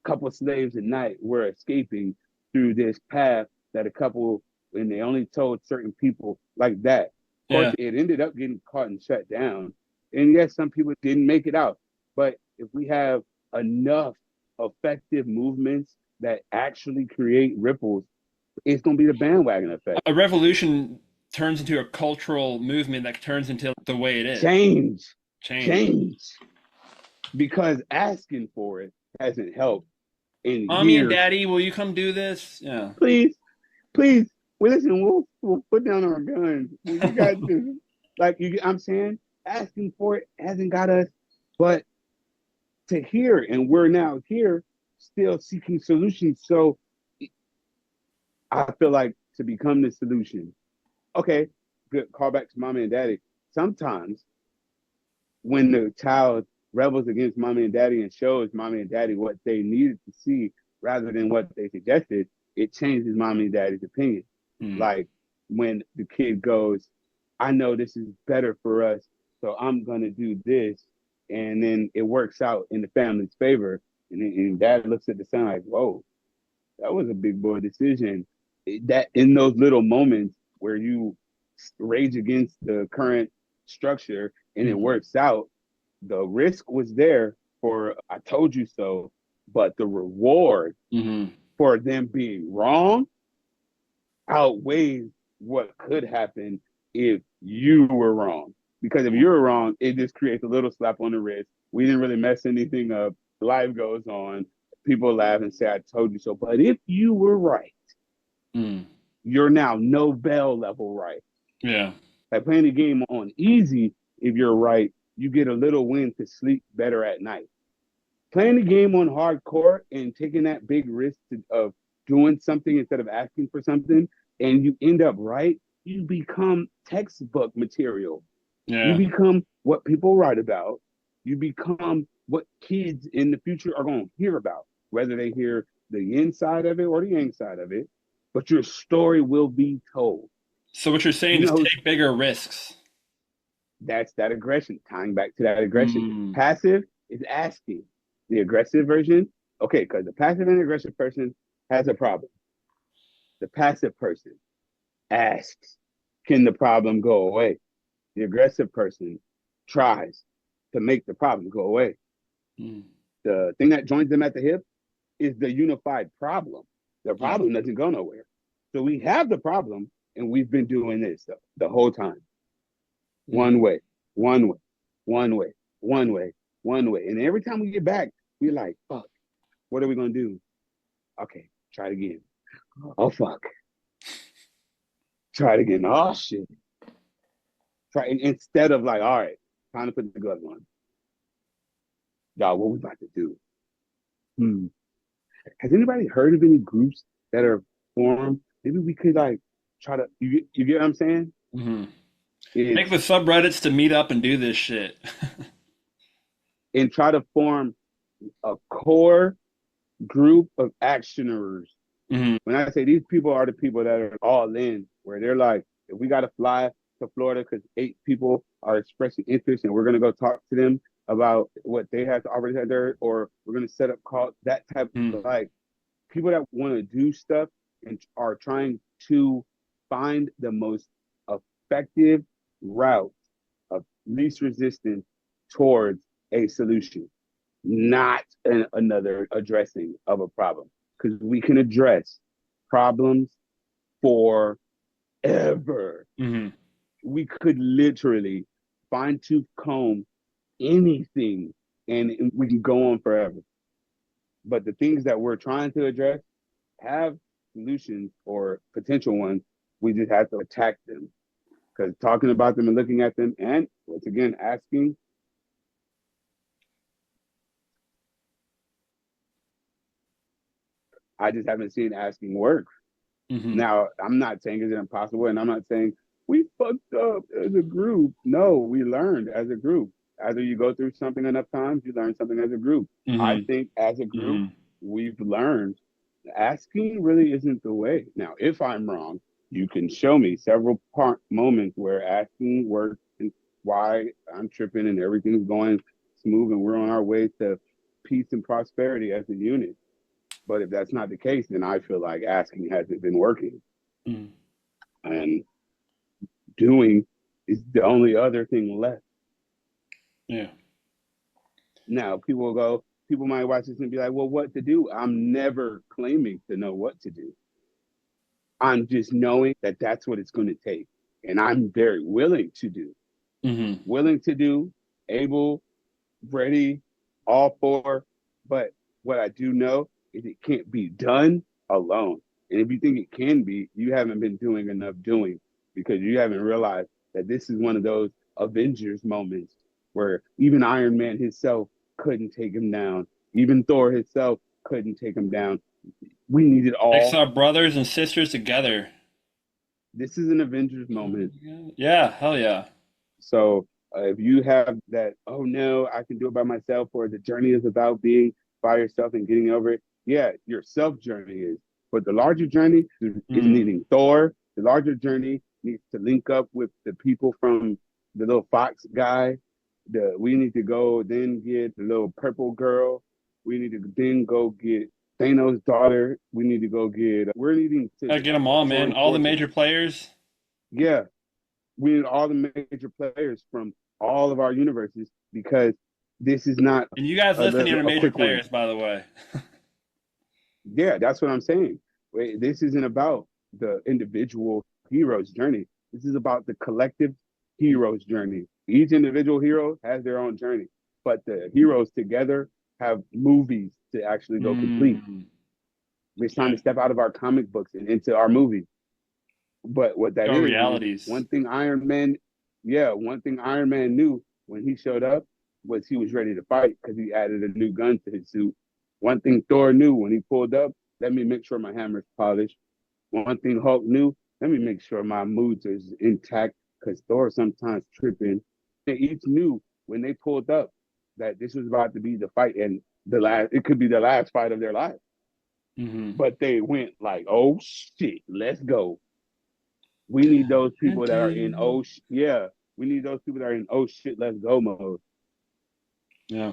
couple slaves at night were escaping through this path that a couple, and they only told certain people like that. Of course, Yeah. it ended up getting caught and shut down. And yes, some people didn't make it out. But if we have enough effective movements that actually create ripples, it's going to be the bandwagon effect. A revolution turns into a cultural movement that turns into the way it is. Change. Because asking for it hasn't helped in Mommy and years. Daddy, will you come do this? Yeah. Please. Well, listen, we'll put down our guns. You got to, like, I'm saying, asking for it hasn't got us, but to here, and we're now here, still seeking solutions. So I feel like to become the solution. Okay, good. Call back to mommy and daddy. Sometimes when the child rebels against mommy and daddy and shows mommy and daddy what they needed to see rather than what they suggested, it changes mommy and daddy's opinion. Like when the kid goes, I know this is better for us, so I'm going to do this. And then it works out in the family's favor. And dad looks at the son like, whoa, that was a big boy decision. That in those little moments where you rage against the current structure and it works out, the risk was there for I told you so, but the reward for them being wrong outweighs what could happen if you were wrong. Because if you're wrong, it just creates a little slap on the wrist. We didn't really mess anything up. Life goes on. People laugh and say, I told you so. But if you were right, you're now Nobel level right. Yeah. Like playing the game on easy, if you're right, you get a little win to sleep better at night. Playing the game on hardcore and taking that big risk of doing something instead of asking for something, and you end up right, you become textbook material. Yeah. You become what people write about. You become what kids in the future are going to hear about, whether they hear the inside of it or the yang side of it. But your story will be told. So what you're saying is take bigger risks. That's that aggression, tying back to that aggression. Passive is asking. The aggressive version, okay, because the passive and aggressive person has a problem. The passive person asks, can the problem go away? The aggressive person tries to make the problem go away. The thing that joins them at the hip is the unified problem. The problem doesn't go nowhere. So we have the problem, and we've been doing this the whole time. One way. And every time we get back, we're like, fuck, what are we going to do? Okay, try it again. Oh, fuck. Try it again. Oh, shit. Instead of like, all right, time to put the gloves on. Y'all, what we about to do? Has anybody heard of any groups that are formed? Maybe we could like try to, you get what I'm saying? Make the subreddits to meet up and do this shit. And try to form a core group of actioners. When I say these people are the people that are all in, where they're like, if we got to fly to Florida because 8 people are expressing interest and we're going to go talk to them about what they have to already have there, or we're going to set up calls, that type of like people that want to do stuff and are trying to find the most effective route of least resistance towards a solution, not another addressing of a problem. Because we can address problems forever. We could literally fine tooth comb anything and we can go on forever. But the things that we're trying to address have solutions or potential ones. We just have to attack them. Because talking about them and looking at them and once again asking, I just haven't seen asking work. Now, I'm not saying it's impossible, and I'm not saying we fucked up as a group. No, we learned as a group. After you go through something enough times, you learn something as a group. I think as a group, we've learned asking really isn't the way. Now, if I'm wrong, you can show me several moments where asking worked and why I'm tripping and everything's going smooth and we're on our way to peace and prosperity as a unit. But if that's not the case, then I feel like asking hasn't been working. Mm. And doing is the only other thing left. Yeah. Now, people might watch this and be like, well, what to do? I'm never claiming to know what to do. I'm just knowing that that's what it's going to take. And I'm very Hmm. willing to do, able, ready, all for. But what I do know is it can't be done alone. And if you think it can be, you haven't been doing enough doing because you haven't realized that this is one of those Avengers moments where even Iron Man himself couldn't take him down. Even Thor himself couldn't take him down. We need it Takes all. our brothers and sisters together. This is an Avengers moment. Yeah, hell yeah. So if you have that, oh no, I can do it by myself, or the journey is about being by yourself and getting over it. Yeah, your self journey is. But the larger journey is Mm. needing Thor. The larger journey needs to link up with the people from the little fox guy. We need to go then get the little purple girl. We need to then go get Thanos' daughter. We need to go get. We're needing to Gotta get them all, man. join All the forces. major players. Yeah, we need all the major players from all of our universes because this is not And you guys listening are a major quick win. players, by the way. Yeah, that's what I'm saying. This isn't about the individual hero's journey. This is about the collective hero's journey. Each individual hero has their own journey, but the heroes together have movies to actually go complete. Mm. It's time Yeah. to step out of our comic books and into our movies. But what that Our is realities. one thing Iron Man, yeah, one thing Iron Man knew when he showed up was he was ready to fight because he added a new gun to his suit. One thing Thor knew when he pulled up, let me make sure my hammer's polished. One thing Hulk knew, let me make sure my moods are intact because Thor sometimes tripping. They each knew when they pulled up that this was about to be the fight and it could be the last fight of their life. Hmm. But they went like, oh shit, let's go. We need those people that are in yeah. We need those people that are in oh shit, let's go mode Yeah.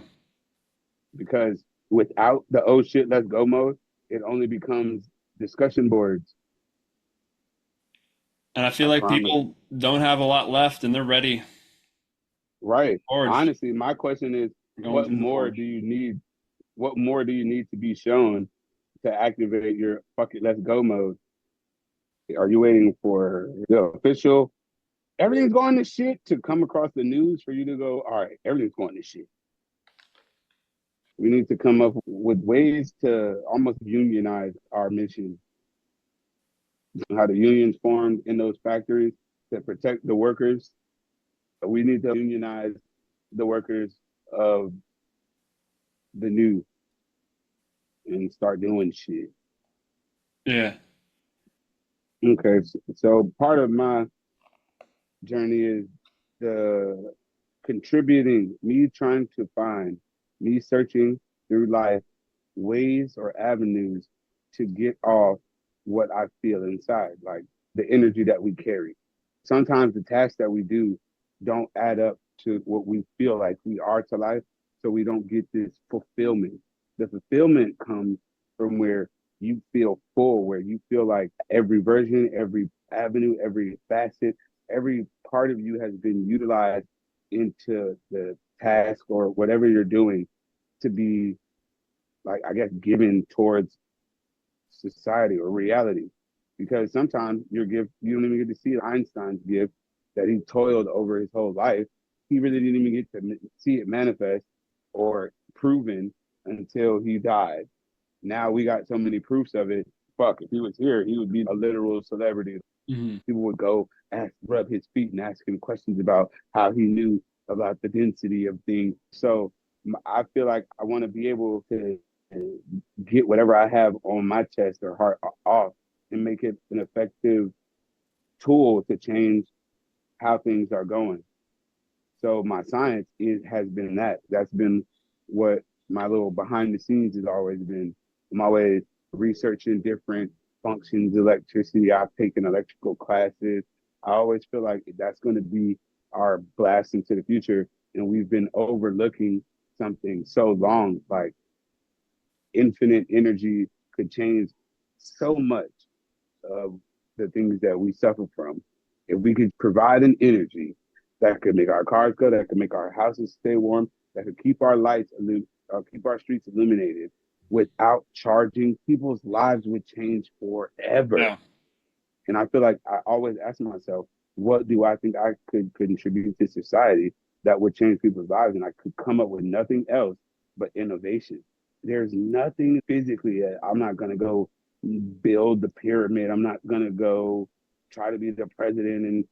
because without the oh shit, let's go mode, it only becomes discussion boards. And I I feel like promise. people don't have a lot left and they're ready. Right. Forged. Honestly, my question is, Going through the forge. what more do you need to be shown to activate your fuck it, let's go mode? Are you waiting for the official? Everything's going to shit to come across the news for you to go, all right, everything's going to shit. We need to come up with ways to almost unionize our mission. How the unions formed in those factories to protect the workers. We need to unionize the workers of the new and start doing shit. Yeah. Okay, so part of my journey is the contributing, me trying to find, me searching through life ways or avenues to get off what I feel inside, like the energy that we carry. Sometimes the tasks that we do don't add up to what we feel like we are to life. So we don't get this fulfillment. The fulfillment comes from where you feel full, where you feel like every version, every avenue, every facet, every part of you has been utilized into the task or whatever you're doing to be like I guess given towards society or reality. Because sometimes your gift you don't even get to see Einstein's gift that he toiled over his whole life. He really didn't even get to see it manifest or proven until he died. Now we got so many proofs of it. Fuck, if he was here, he would be a literal celebrity. Hmm. People would go rub his feet and ask him questions about how he knew about the density of things. So I feel like I want to be able to get whatever I have on my chest or heart off and make it an effective tool to change how things are going. So my science has been that. That's been what my little behind the scenes has always been. I'm always researching different functions, electricity. I've taken electrical classes. I always feel like that's going to be our blast into the future. And we've been overlooking something so long, like infinite energy could change so much of the things that we suffer from. If we could provide an energy that could make our cars go, that could make our houses stay warm, that could keep our keep our streets illuminated without charging, people's lives would change forever. Yeah. And I feel like I always ask myself, what do I think I could contribute to society that would change people's lives? And I could come up with nothing else but innovation. There's nothing physically that I'm not going to go build the pyramid. I'm not going to go try to be the president and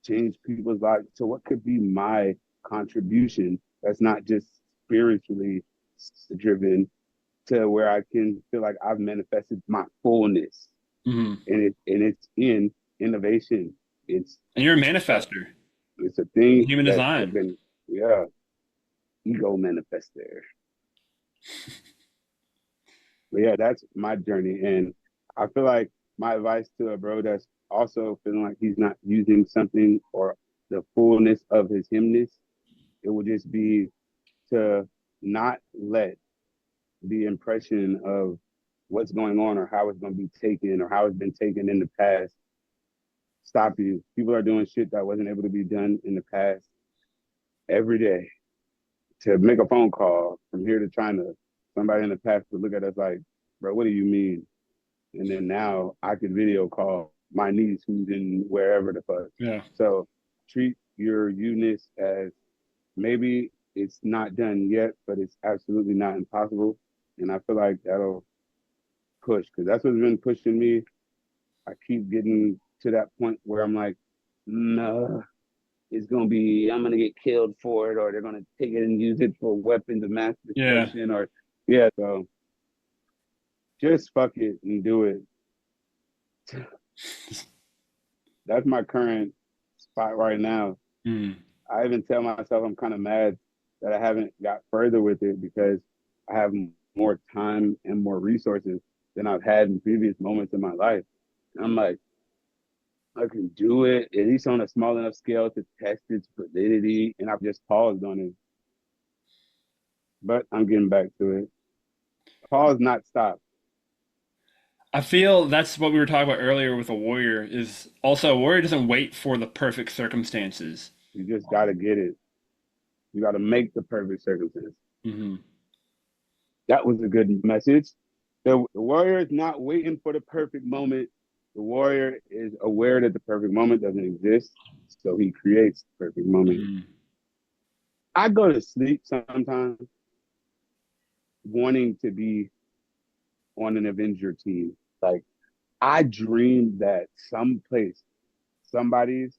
change people's lives. So, what could be my contribution that's not just spiritually driven to where I can feel like I've manifested my fullness? Mm-hmm. And it's in innovation. It's And you're a manifestor. it's a thing Human that design. has been, yeah, ego manifestor. But yeah, that's my journey, and I feel like my advice to a bro that's also feeling like he's not using something or the fullness of his himness, it would just be to not let the impression of what's going on or how it's going to be taken or how it's been taken in the past stop you. People are doing shit that wasn't able to be done in the past every day. To make a phone call from here to China, somebody in the past would look at us like, bro, what do you mean? And then now I could video call my niece who's in wherever the fuck. Yeah. So treat your you-ness as maybe it's not done yet, but it's absolutely not impossible. And I feel like that'll push because that's what's been pushing me. I keep getting to that point where I'm like, no, it's gonna be I'm gonna get killed for it, or they're gonna take it and use it for weapons of mass Yeah. destruction, or yeah. So just fuck it and do it. That's my current spot right now. Mm. I even tell myself I'm kind of mad that I haven't got further with it because I have more time and more resources than I've had in previous moments in my life. And I'm like, I can do it at least on a small enough scale to test its validity, and I've just paused on it. But I'm getting back to it. Pause, not stop. I feel that's what we were talking about earlier with a warrior is also a warrior doesn't wait for the perfect circumstances. You just gotta get it. You gotta make the perfect circumstance. Mm-hmm. That was a good message. The warrior is not waiting for the perfect moment. The warrior is aware that the perfect moment doesn't exist, so he creates the perfect moment. Mm-hmm. I go to sleep sometimes wanting to be on an Avenger team. Like I dream that someplace somebody's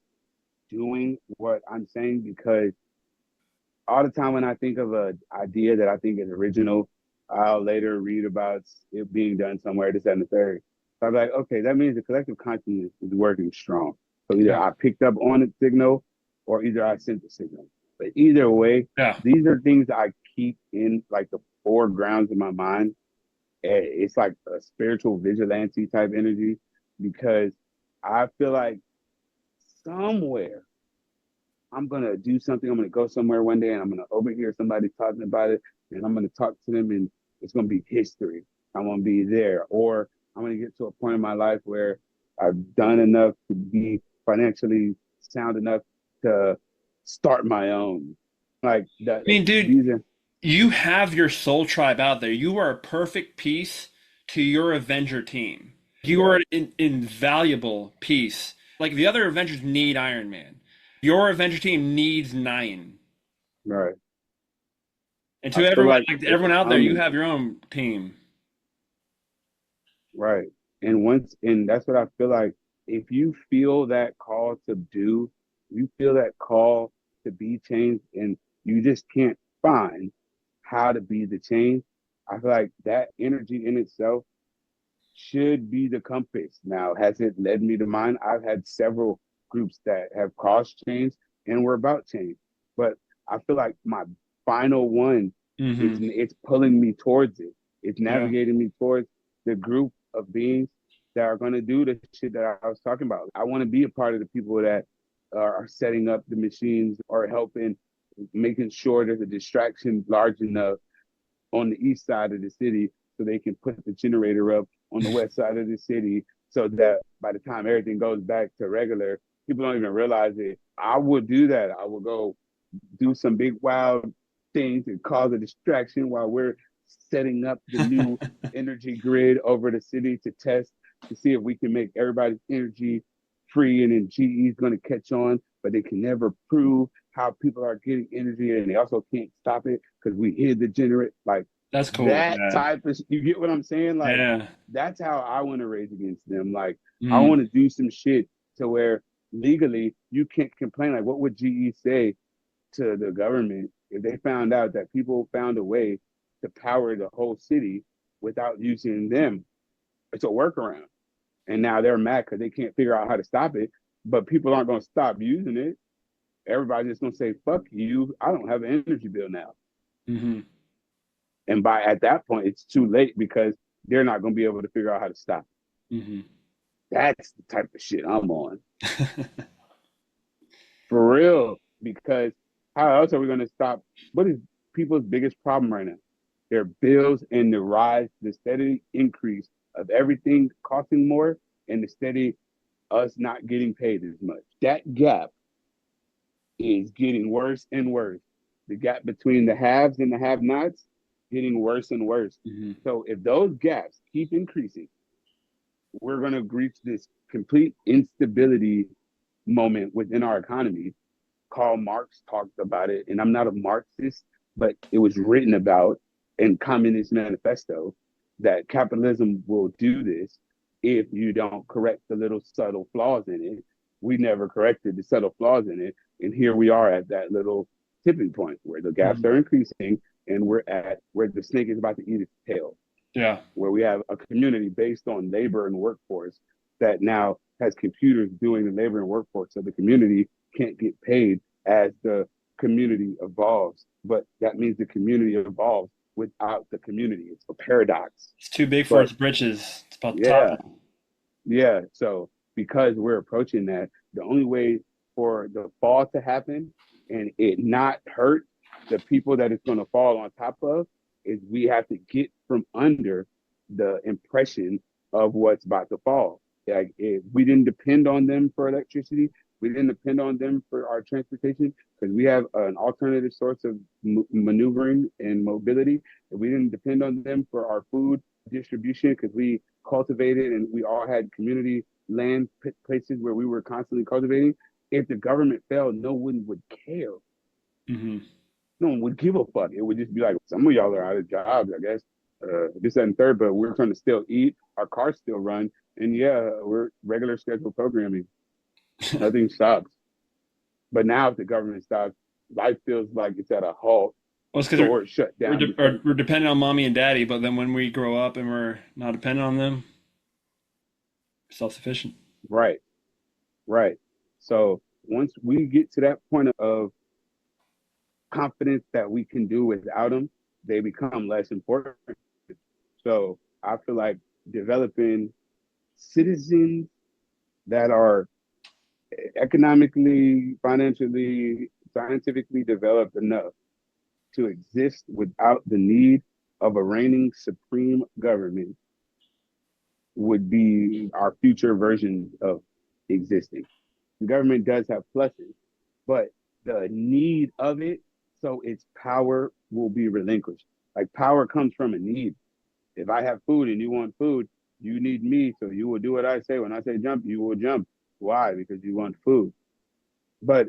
doing what I'm saying because all the time when I think of an idea that I think is original, I'll later read about it being done somewhere, this, that, and the third. So I'm like, okay, that means the collective consciousness is working strong. So either Yeah. I picked up on the signal or either I sent the signal. But either way, Yeah. these are things I keep in like the foregrounds of my mind. It's like a spiritual vigilante type energy because I feel like somewhere I'm gonna do something. I'm gonna go somewhere one day and I'm gonna overhear somebody talking about it, and I'm gonna talk to them, and it's gonna be history. I'm gonna be there, or I'm gonna get to a point in my life where I've done enough to be financially sound enough to start my own. Like that. I mean, dude, These are you have your soul tribe out there. You are a perfect piece to your Avenger team. You are an invaluable piece. Like the other Avengers need Iron Man. Your Avenger team needs Neyen. right. And I to feel everyone, like like it's everyone out there, you coming. have your own team. Right. And that's what I feel like. If you feel that call to do, you feel that call to be changed, and you just can't find how to be the change, I feel like that energy in itself should be the compass. Now, has it led me to mine? I've had several groups that have caused change and were about change. But I feel like my final one, Mm-hmm. it's pulling me towards it. It's Yeah. navigating me towards the group of beings that are going to do the shit that I was talking about. I want to be a part of the people that are setting up the machines or helping, making sure there's a distraction large enough on the east side of the city so they can put the generator up on the west side of the city so that by the time everything goes back to regular, people don't even realize it. I would do that. I would go do some big wild things and cause a distraction while we're setting up the new energy grid over the city to test to see if we can make everybody's energy free, and then GE is going to catch on, but they can never prove how people are getting energy, and they also can't stop it because we hid the generate. Like That's cool. that Yeah. type of, you get what I'm saying? Like Yeah. that's how I want to rage against them. Like I Mm. want to do some shit to where legally you can't complain. Like what would GE say to the government if they found out that people found a way to power the whole city without using them? It's a workaround. And now they're mad because they can't figure out how to stop it. But people aren't going to stop using it. Everybody's just going to say, fuck you. I don't have an energy bill now. Mm-hmm. And by at that point, it's too late because they're not going to be able to figure out how to stop it. Mm-hmm. That's the type of shit I'm on. For real. Because how else are we going to stop? What is people's biggest problem right now? Their bills and the rise, the steady increase of everything costing more and the steady us not getting paid as much. That gap is getting worse and worse. The gap between the haves and the have-nots getting worse and worse. Mm-hmm. So if those gaps keep increasing, we're going to reach this complete instability moment within our economy. Karl Marx talked about it, and I'm not a Marxist, but it was written about in Communist Manifesto that capitalism will do this if you don't correct the little subtle flaws in it. We never corrected the subtle flaws in it, and here we are at that little tipping point where the gaps Mm-hmm. are increasing, and we're at where the snake is about to eat its tail. Yeah. Where we have a community based on labor and workforce that now has computers doing the labor and workforce. So the community can't get paid as the community evolves. But that means the community evolves without the community. It's a paradox. It's too big for But its britches. It's about to yeah, topple. yeah. So because we're approaching that, the only way for the fall to happen and it not hurt the people that it's going to fall on top of is we have to get from under the impression of what's about to fall. Like if we didn't depend on them for electricity, we didn't depend on them for our transportation because we have an alternative source of maneuvering and mobility. If we didn't depend on them for our food distribution because we cultivated and we all had community land places where we were constantly cultivating. If the government failed, no one would care. Mm-hmm. No one would give a fuck. It would just be like, some of y'all are out of jobs, I guess. This, that, and third, but we're trying to still eat. Our cars still run. And yeah, we're regular scheduled programming. Nothing stops. But now if the government stops, life feels like it's at a halt. Well, it's because Stores shut down because we're dependent on mommy and daddy, but then when we grow up and we're not dependent on them, self-sufficient. right, right. So once we get to that point of confidence that we can do without them, they become less important. So I feel like developing citizens that are economically, financially, scientifically developed enough to exist without the need of a reigning supreme government would be our future version of existing. The government does have pluses, but the need of it, so its power will be relinquished. Like power comes from a need. If I have food and you want food, you need me, so you will do what I say. When I say jump, you will jump. Why? Because you want food. But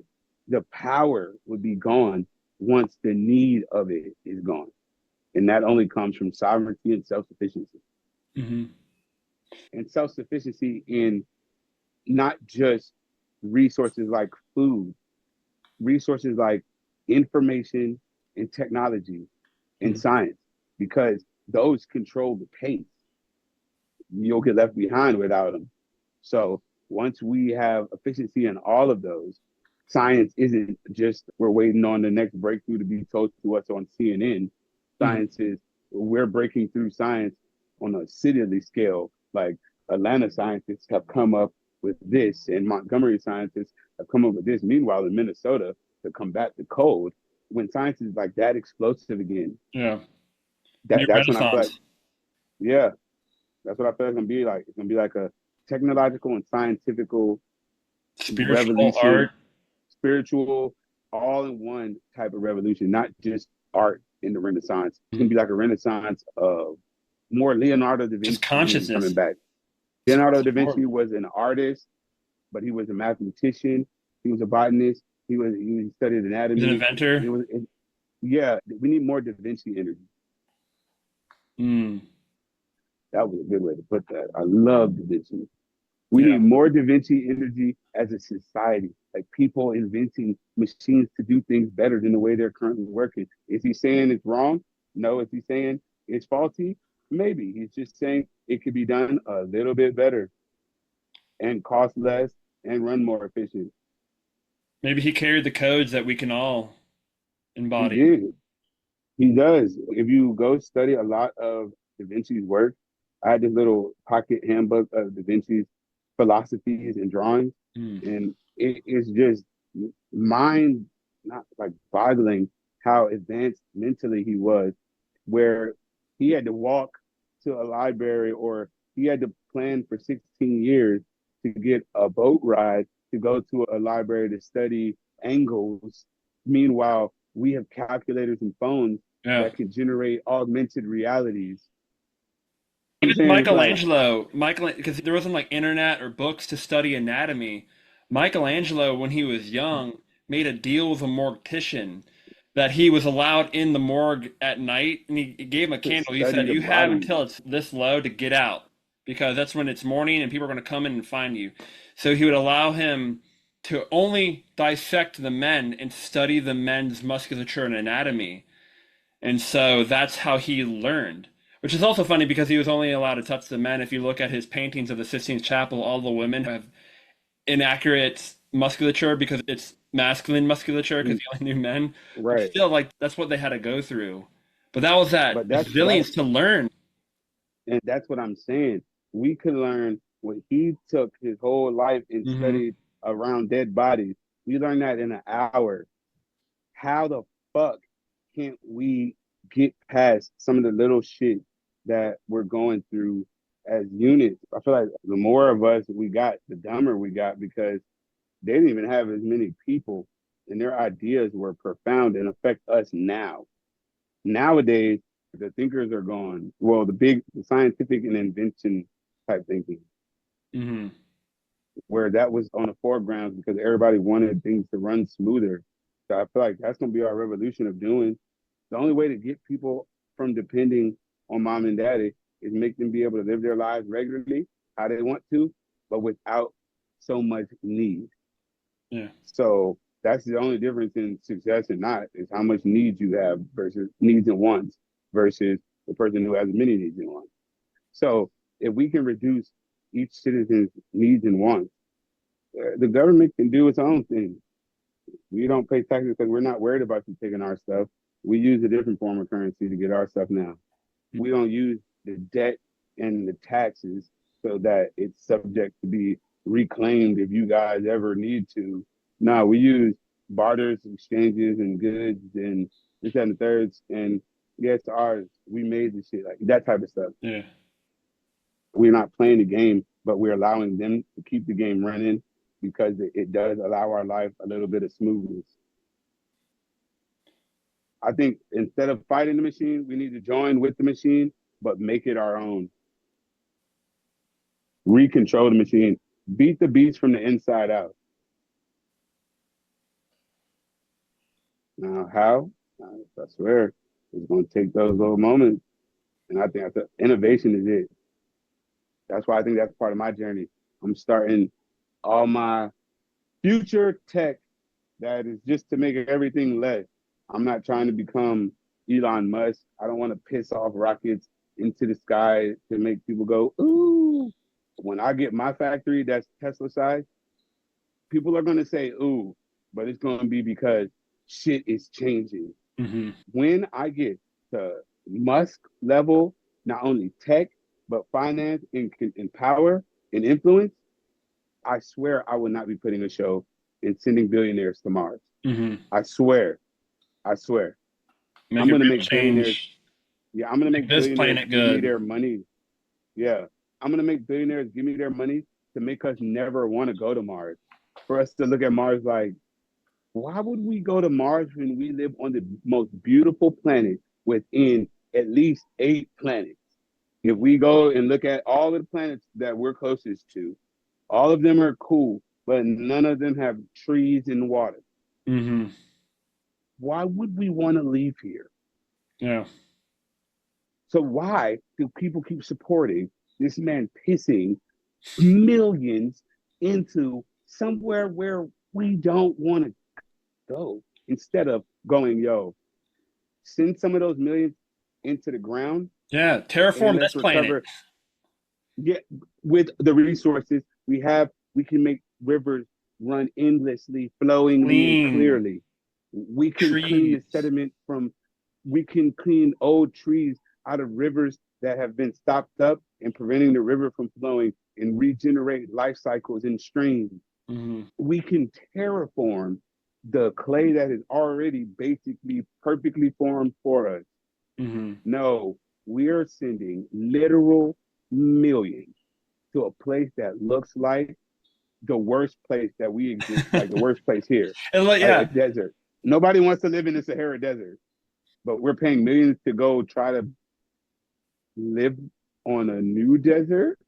the power would be gone once the need of it is gone. And that only comes from sovereignty and self sufficiency. Mm-hmm. And self sufficiency in not just resources like food, resources like information and technology and Mm-hmm. science, because those control the pace. You'll get left behind without them. So once we have efficiency in all of those, science isn't just we're waiting on the next breakthrough to be told to us on CNN. Mm-hmm. Science is we're breaking through science on a citily scale. Like Atlanta scientists have come up with this, and Montgomery scientists have come up with this. Meanwhile, in Minnesota, to combat the cold, when science is like that explosive again, Yeah. New that's when I feel like, Renaissance. yeah, That's what I feel it's gonna be like. It's gonna be like a technological and scientific Spiritual revolution, art. spiritual, all in one type of revolution, not just art in the Renaissance. It's gonna be like a Renaissance of more Leonardo da Just Vinci coming consciousness. back. Leonardo da Vinci was an artist, but he was a mathematician. He was a botanist. He studied He's an anatomy. inventor. Yeah, we need more Da Vinci energy. Mm. That was a good way to put that. I love Da Vinci. We Yeah. need more Da Vinci energy as a society, like people inventing machines to do things better than the way they're currently working. Is he saying it's wrong? No. Is he saying it's faulty? Maybe. He's just saying it could be done a little bit better and cost less and run more efficient. Maybe he carried the codes that we can all He embody. did. He does. If you go study a lot of Da Vinci's work, I had this little pocket handbook of Da Vinci's philosophies and drawings, Mm. and it is just mind not like boggling how advanced mentally he was, where he had to walk to a library or he had to plan for 16 years to get a boat ride to go to a library to study angles. Meanwhile, we have calculators and phones Yeah. that can generate augmented realities. I'm Even saying it's like Michael, because there wasn't like internet or books to study anatomy. Michelangelo, when he was young, made a deal with a mortician that he was allowed in the morgue at night, and he gave him a to candle. He study said, the "You have body. until it's this low to get out, because that's when it's morning and people are going to come in and find you." So he would allow him to only dissect the men and study the men's musculature and anatomy. And so that's how he learned, which is also funny because he was only allowed to touch the men. If you look at his paintings of the Sistine Chapel, all the women have inaccurate musculature because it's masculine musculature because he only knew men. But Right. still, like, that's what they had to go through. But that was that But resilience to learn. that's what I'm saying. We could learn what he took his whole life and Hmm. studied around dead bodies. We learned that in an hour. How the fuck can't we get past some of the little shit that we're going through as units? I feel like the more of us we got, the dumber we got because they didn't even have as many people and their ideas were profound and affect us now. Nowadays, the thinkers are gone. Well, the scientific and invention type thinking, Hmm. where that was on the foreground because everybody wanted things to run smoother. So I feel like that's gonna be our revolution of doing. The only way to get people from depending on mom and daddy is make them be able to live their lives regularly, how they want to, but without so much need. Yeah. So that's the only difference in success and not is how much needs you have versus needs and wants versus the person who has many needs and wants. So if we can reduce each citizen's needs and wants, the government can do its own thing. We don't pay taxes because we're not worried about you taking our stuff. We use a different form of currency to get our stuff now. We don't use the debt and the taxes so that it's subject to be reclaimed if you guys ever need to. No, we use barters, exchanges, and goods and this, that, and the thirds. And yeah, it's ours. We made the shit, like that type of stuff. Yeah. We're not playing the game, but we're allowing them to keep the game running because it does allow our life a little bit of smoothness. I think instead of fighting the machine, we need to join with the machine, but make it our own. Recontrol the machine, beat the beast from the inside out. Now, how? I swear, it's going to take those little moments. And I think innovation is it. That's why I think that's part of my journey. I'm starting all my future tech that is just to make everything less. I'm not trying to become Elon Musk. I don't want to piss off rockets into the sky to make people go, ooh. When I get my factory that's Tesla size, people are going to say, ooh, but it's going to be because shit is changing. Hmm. When I get to Musk level, not only tech, but finance and power and influence, I swear I will not be putting a show and sending billionaires to Mars. Hmm. I swear. I swear. Make I'm a gonna real make billionaires. change. Yeah, I'm gonna Make make this billionaires planet give me good. their money. Yeah. I'm gonna make billionaires give me their money to make us never want to go to Mars. For us to look at Mars like, why would we go to Mars when we live on the most beautiful planet within at least 8 planets? If we go and look at all of the planets that we're closest to, all of them are cool, but none of them have trees and water. Mm-hmm. Why would we want to leave here? Yeah. So why do people keep supporting this man pissing millions into somewhere where we don't want to go instead of going, yo, send some of those millions into the ground Yeah. and Terraform this let's planet. recover. Get with the resources we have, we can make rivers run endlessly, flowingly, and Clean clearly. We can clean the trees. sediment from, we can clean old trees out of rivers that have been stopped up and preventing the river from flowing and regenerate life cycles in streams. Mm-hmm. We can terraform the clay that is already basically perfectly formed for us. Mm-hmm. No, we are sending literal millions to a place that looks like the worst place that we exist, like the worst place here, And like, like a yeah, desert. Nobody wants to live in the Sahara Desert, but we're paying millions to go try to live on a new desert.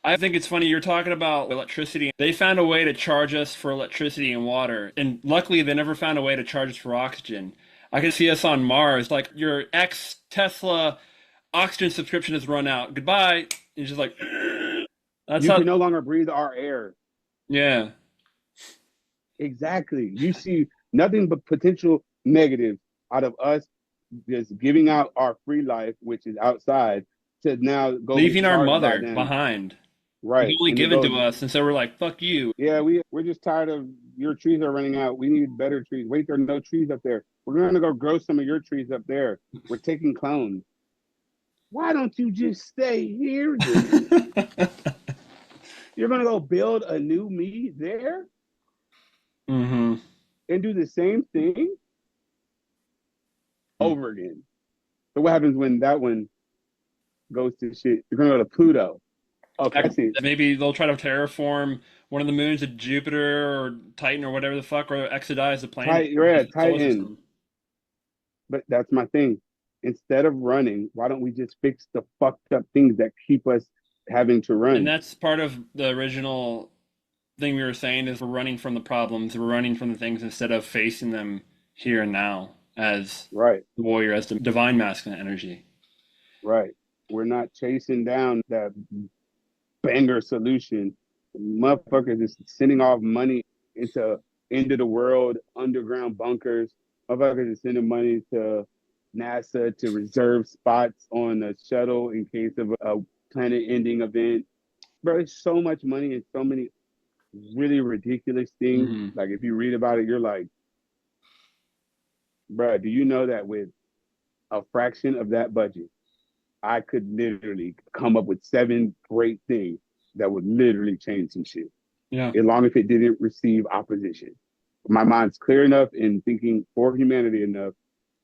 I think it's funny you're talking about electricity. They found a way to charge us for electricity and water, and luckily they never found a way to charge us for oxygen. I could see us on Mars, like your ex Tesla oxygen subscription has run out. Goodbye. It's just like that's You how. can no longer breathe our air. Yeah. Exactly. You see nothing but potential negatives out of us just giving out our free life, which is outside, to now go get Leaving our charged by mother them. behind. It's Right. only And to given go, to us, and so we're like, fuck you. yeah, we're just tired of your trees are running out. We need better trees. Wait, there are no trees up there. We're gonna go grow some of your trees up there. We're taking clones. Why don't you just stay here then? You're gonna go build a new me there Mm-hmm. and do the same thing over again. So what happens when that one goes to shit? You're gonna go to Pluto. Okay, I see. Maybe they'll try to terraform one of the moons of Jupiter or Titan or whatever the fuck, or exodize the planet Titan, from yeah, the solar Titan. system. But that's my thing. Instead of running, why don't we just fix the fucked up things that keep us having to And run? that's part of the original thing we were saying is we're running from the problems, we're running from the things instead of facing them here and now as Right, the warrior, as the divine masculine energy. right. We're not chasing down that banger solution. Motherfuckers is sending off money into end of the world underground bunkers. Motherfuckers is sending money to NASA to reserve spots on the shuttle in case of a planet ending event. Bro, it's so much money and so many really ridiculous things. Hmm. Like if you read about it, you're like, bro, do you know that with a fraction of that budget, I could literally come up with 7 great things that would literally change some shit, Yeah. as long as it didn't receive opposition. My mind's clear enough and thinking for humanity enough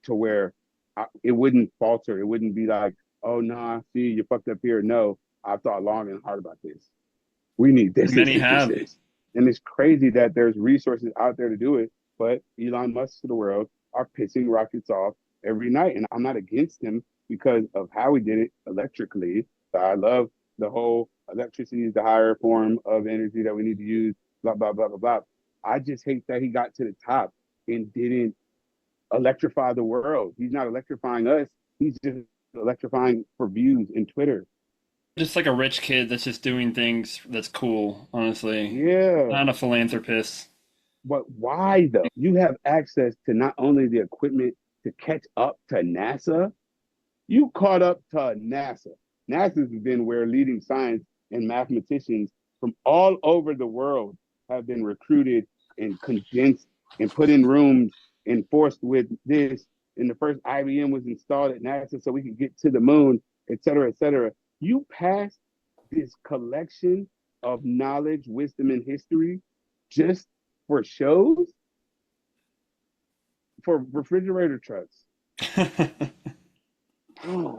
to where it wouldn't falter. It wouldn't be like, oh, no, nah, see, you fucked up here. No, I've thought long and hard about this. We need this, this, Many this, this, have. this. And it's crazy that there's resources out there to do it, but Elon Musk of the world are pissing rockets off every night. And I'm not against him because of how he did it electrically. I love the whole electricity is the higher form of energy that we need to use, blah, blah, blah, blah, blah. I just hate that he got to the top and didn't electrify the world. He's not electrifying us. He's just electrifying for views in Twitter. Just like a rich kid that's just doing things that's cool, honestly. Yeah. Not a philanthropist. But why though? You have access to not only the equipment to catch up to NASA, you caught up to NASA. NASA's been where leading science and mathematicians from all over the world have been recruited and condensed and put in rooms and forced with this. And the first IBM was installed at NASA so we could get to the moon, et cetera, et cetera. You passed this collection of knowledge, wisdom, and history just for shows, for refrigerator trucks. Oh,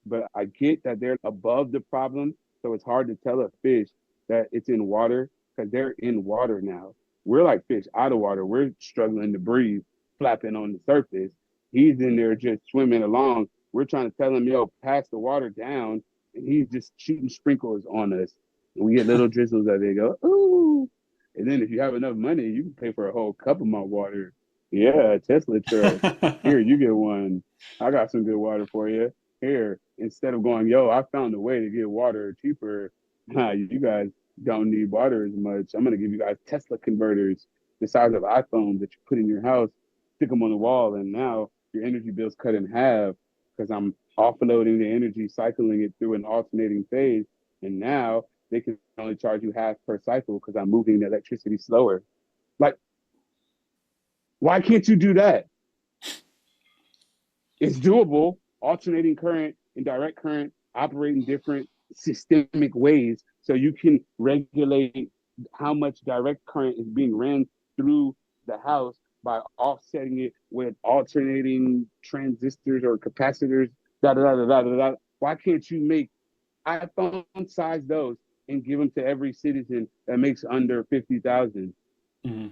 but I get that they're above the problem, So it's hard to tell a fish that it's in water because they're in water now. We're like fish out of water. We're struggling to breathe, flapping on the surface. He's in there just swimming along. We're trying to tell him, yo, pass the water down. And he's just shooting sprinkles on us. And we get little drizzles of it. Go, ooh. And then if you have enough money, you can pay for a whole cup of my water. Yeah, Tesla truck. Here, you get one. I got some good water for you. Here, instead of going, yo, I found a way to get water cheaper. You guys don't need water as much. I'm gonna give you guys Tesla converters the size of iPhones that you put in your house, stick them on the wall, and now your energy bill's cut in half because I'm offloading the energy, cycling it through an alternating phase, and now they can only charge you half per cycle because I'm moving the electricity slower. Like, why can't you do that? It's doable. Alternating current and direct current operate in different systemic ways. So you can regulate how much direct current is being ran through the house by offsetting it with alternating transistors or capacitors. Da, da, da, da, da, da. Why can't you make iPhone size those and give them to every citizen that makes under 50,000 Mhm.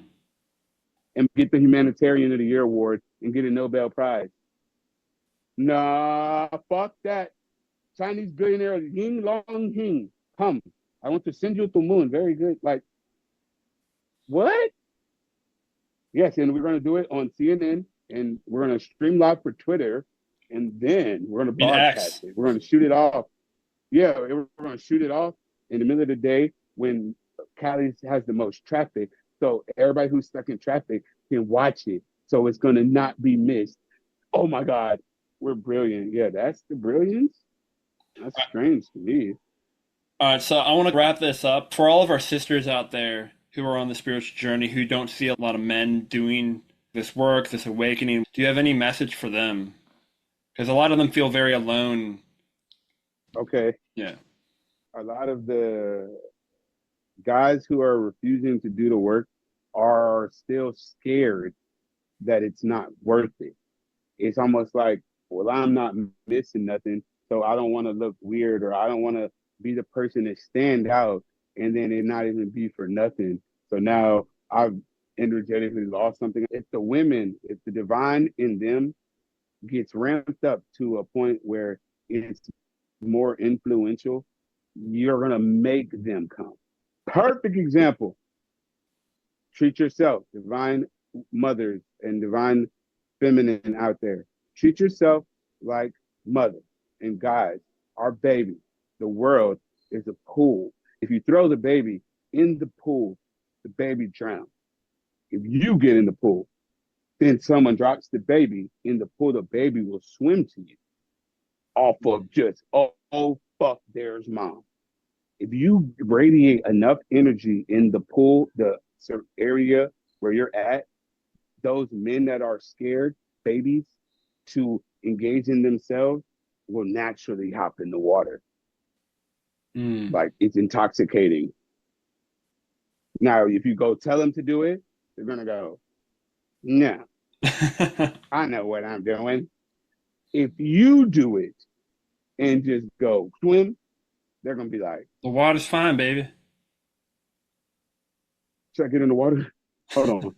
and get the Humanitarian of the Year award and get a Nobel Prize? Nah, fuck that. Chinese billionaire Ying Long Hing, come. I want to send you to the moon. Very good. Like, what? Yes, and we're going to do it on CNN, and we're going to stream live for Twitter, and then we're going to I mean, broadcast X. it. We're going to shoot it off. Yeah, we're going to shoot it off in the middle of the day when Cali has the most traffic. So everybody who's stuck in traffic can watch it. So it's going to not be missed. Oh my God, we're brilliant. Yeah, that's the brilliance. That's strange to me. All right, so I want to wrap this up. For all of our sisters out there who are on the spiritual journey who don't see a lot of men doing this work, this awakening, do you have any message for them? Because a lot of them feel very alone. Okay, Yeah. a lot of the guys who are refusing to do the work are still scared that it's not worth it. It's almost like, well, I'm not missing nothing, so I don't want to look weird or I don't want to be the person that stand out and then it not even be for nothing. So now I've energetically lost something. If the women, if the divine in them gets ramped up to a point where it's more influential, you're gonna make them come. Perfect example. Treat yourself, divine mothers and divine feminine out there. Treat yourself like mother and guys. Our baby, the world is a pool. If you throw the baby in the pool, the baby drowns. If you get in the pool, then someone drops the baby in the pool, the baby will swim to you off of just, oh fuck, there's mom. If you radiate enough energy in the pool, the area where you're at, those men that are scared, babies, to engage in themselves will naturally hop in the water. Mm. Like it's intoxicating. Now, if you go tell them to do it, they're gonna go, no, I know what I'm doing. If you do it and just go swim, they're gonna be like, The water's fine, baby. should I get in the water? Hold on.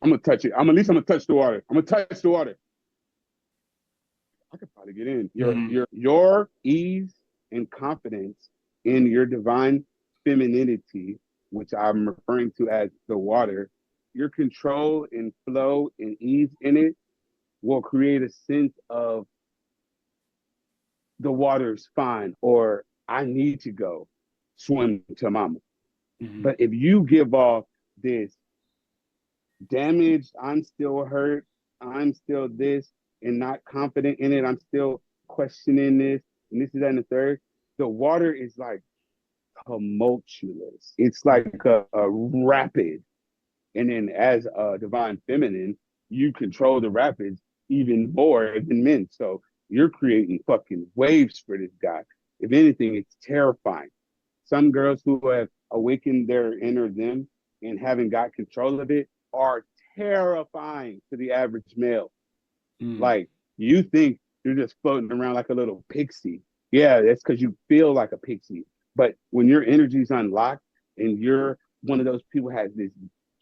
I'm gonna touch it. I'm gonna touch the water. I'm gonna touch the water. I could probably get in. Mhm. Your ease and confidence in your divine femininity, which I'm referring to as the water, your control and flow and ease in it will create a sense of the water's fine or I need to go swim to mama. Mhm. But if you give off this damaged, I'm still hurt, I'm still this, and not confident in it, I'm still questioning this, and this is that and the third. The water is like tumultuous. It's like a rapid. And then as a divine feminine, you control the rapids even more than men. So you're creating fucking waves for this guy. If anything, it's terrifying. Some girls who have awakened their inner them and haven't got control of it are terrifying to the average male. Mm. Like you think you're just floating around like a little pixie. Yeah, that's because you feel like a pixie. But when your energy's unlocked and you're one of those people who has this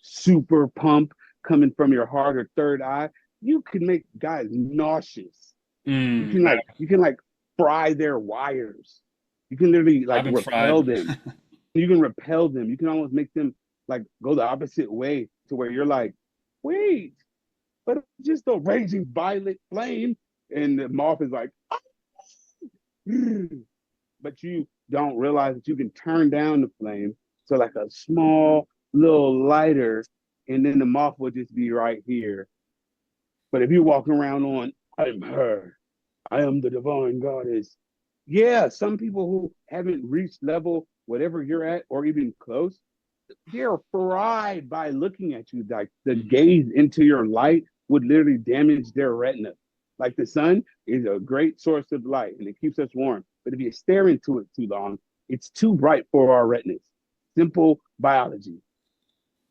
super pump coming from your heart or third eye, you can make guys nauseous. Mm, You can like fry their wires. You can literally like I've been repel fried. them. You can repel them. You can almost make them like go the opposite way to where you're like, wait, but it's just a raging violet flame. And the moth is like, but you don't realize that you can turn down the flame to like a small little lighter, and then the moth will just be right here. But if you walk around on, I am her, I am the divine goddess. Yeah, some people who haven't reached level whatever you're at or even close, they're fried by looking at you. Like the gaze into your light would literally damage their retina. Like the sun is a great source of light and it keeps us warm. But if you stare into it too long, it's too bright for our retinas. Simple biology.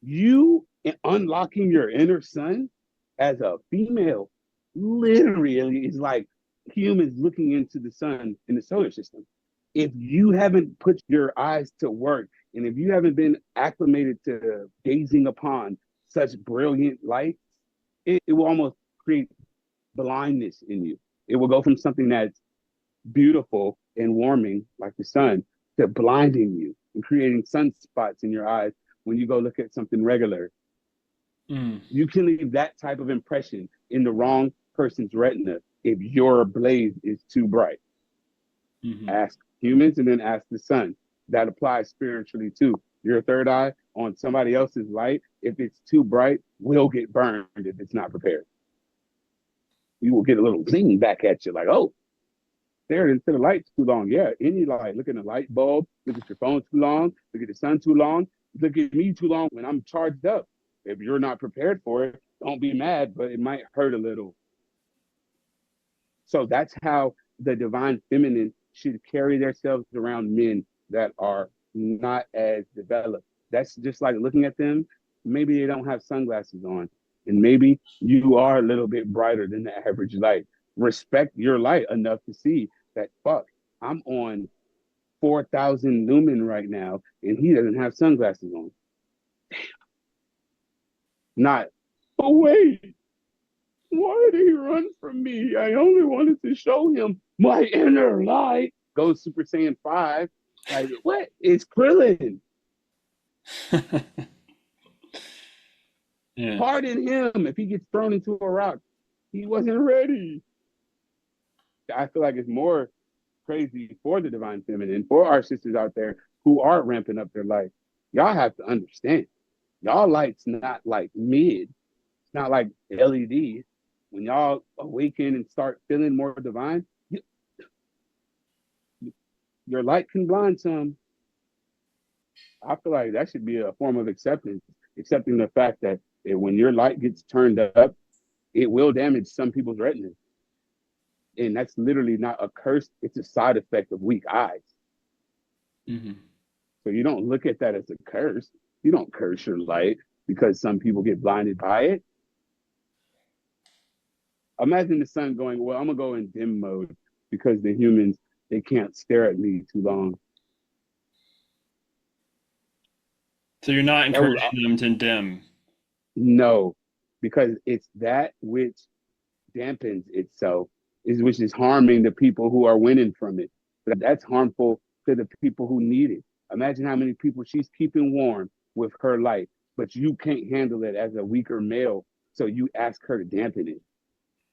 You unlocking your inner sun as a female literally is like humans looking into the sun in the solar system. If you haven't put your eyes to work and if you haven't been acclimated to gazing upon such brilliant light, it will almost create blindness in you. It will go from something that's beautiful and warming, like the sun, to blinding you and creating sunspots in your eyes when you go look at something regular. Mm. You can leave that type of impression in the wrong person's retina if your blaze is too bright. Mm-hmm. Ask humans and then ask the sun. That applies spiritually too. Your third eye on somebody else's light, if it's too bright, will get burned if it's not prepared. You will get a little zing back at you, like, oh, there into the light too long. Yeah, any light. Look at the light bulb, look at your phone too long, look at the sun too long, look at me too long when I'm charged up. If you're not prepared for it, don't be mad, but it might hurt a little. So that's how the divine feminine should carry themselves around men that are not as developed. That's just like looking at them. Maybe they don't have sunglasses on, and maybe you are a little bit brighter than the average light. Respect your light enough to see that, fuck, I'm on 4,000 lumen right now, and he doesn't have sunglasses on. Not, oh, wait, why did he run from me? I only wanted to show him my inner light. Go Super Saiyan 5. Like, what? It's Krillin. Yeah. Pardon him if he gets thrown into a rock. He wasn't ready. I feel like it's more crazy for the divine feminine, for our sisters out there who are ramping up their light. Y'all have to understand. Y'all light's not like mid. It's not like LED. When y'all awaken and start feeling more divine, your light can blind some. I feel like that should be a form of acceptance, accepting the fact that when your light gets turned up, it will damage some people's retinas. And that's literally not a curse, it's a side effect of weak eyes. Mm-hmm. So you don't look at that as a curse. You don't curse your light because some people get blinded by it. Imagine the sun going, well, I'm gonna go in dim mode because the humans, they can't stare at me too long. So you're not That was encouraging them to dim. no, because it's that which dampens itself, is which is harming the people who are winning from it. But that's harmful to the people who need it. Imagine how many people she's keeping warm with her light, but you can't handle it as a weaker male, so you ask her to dampen it.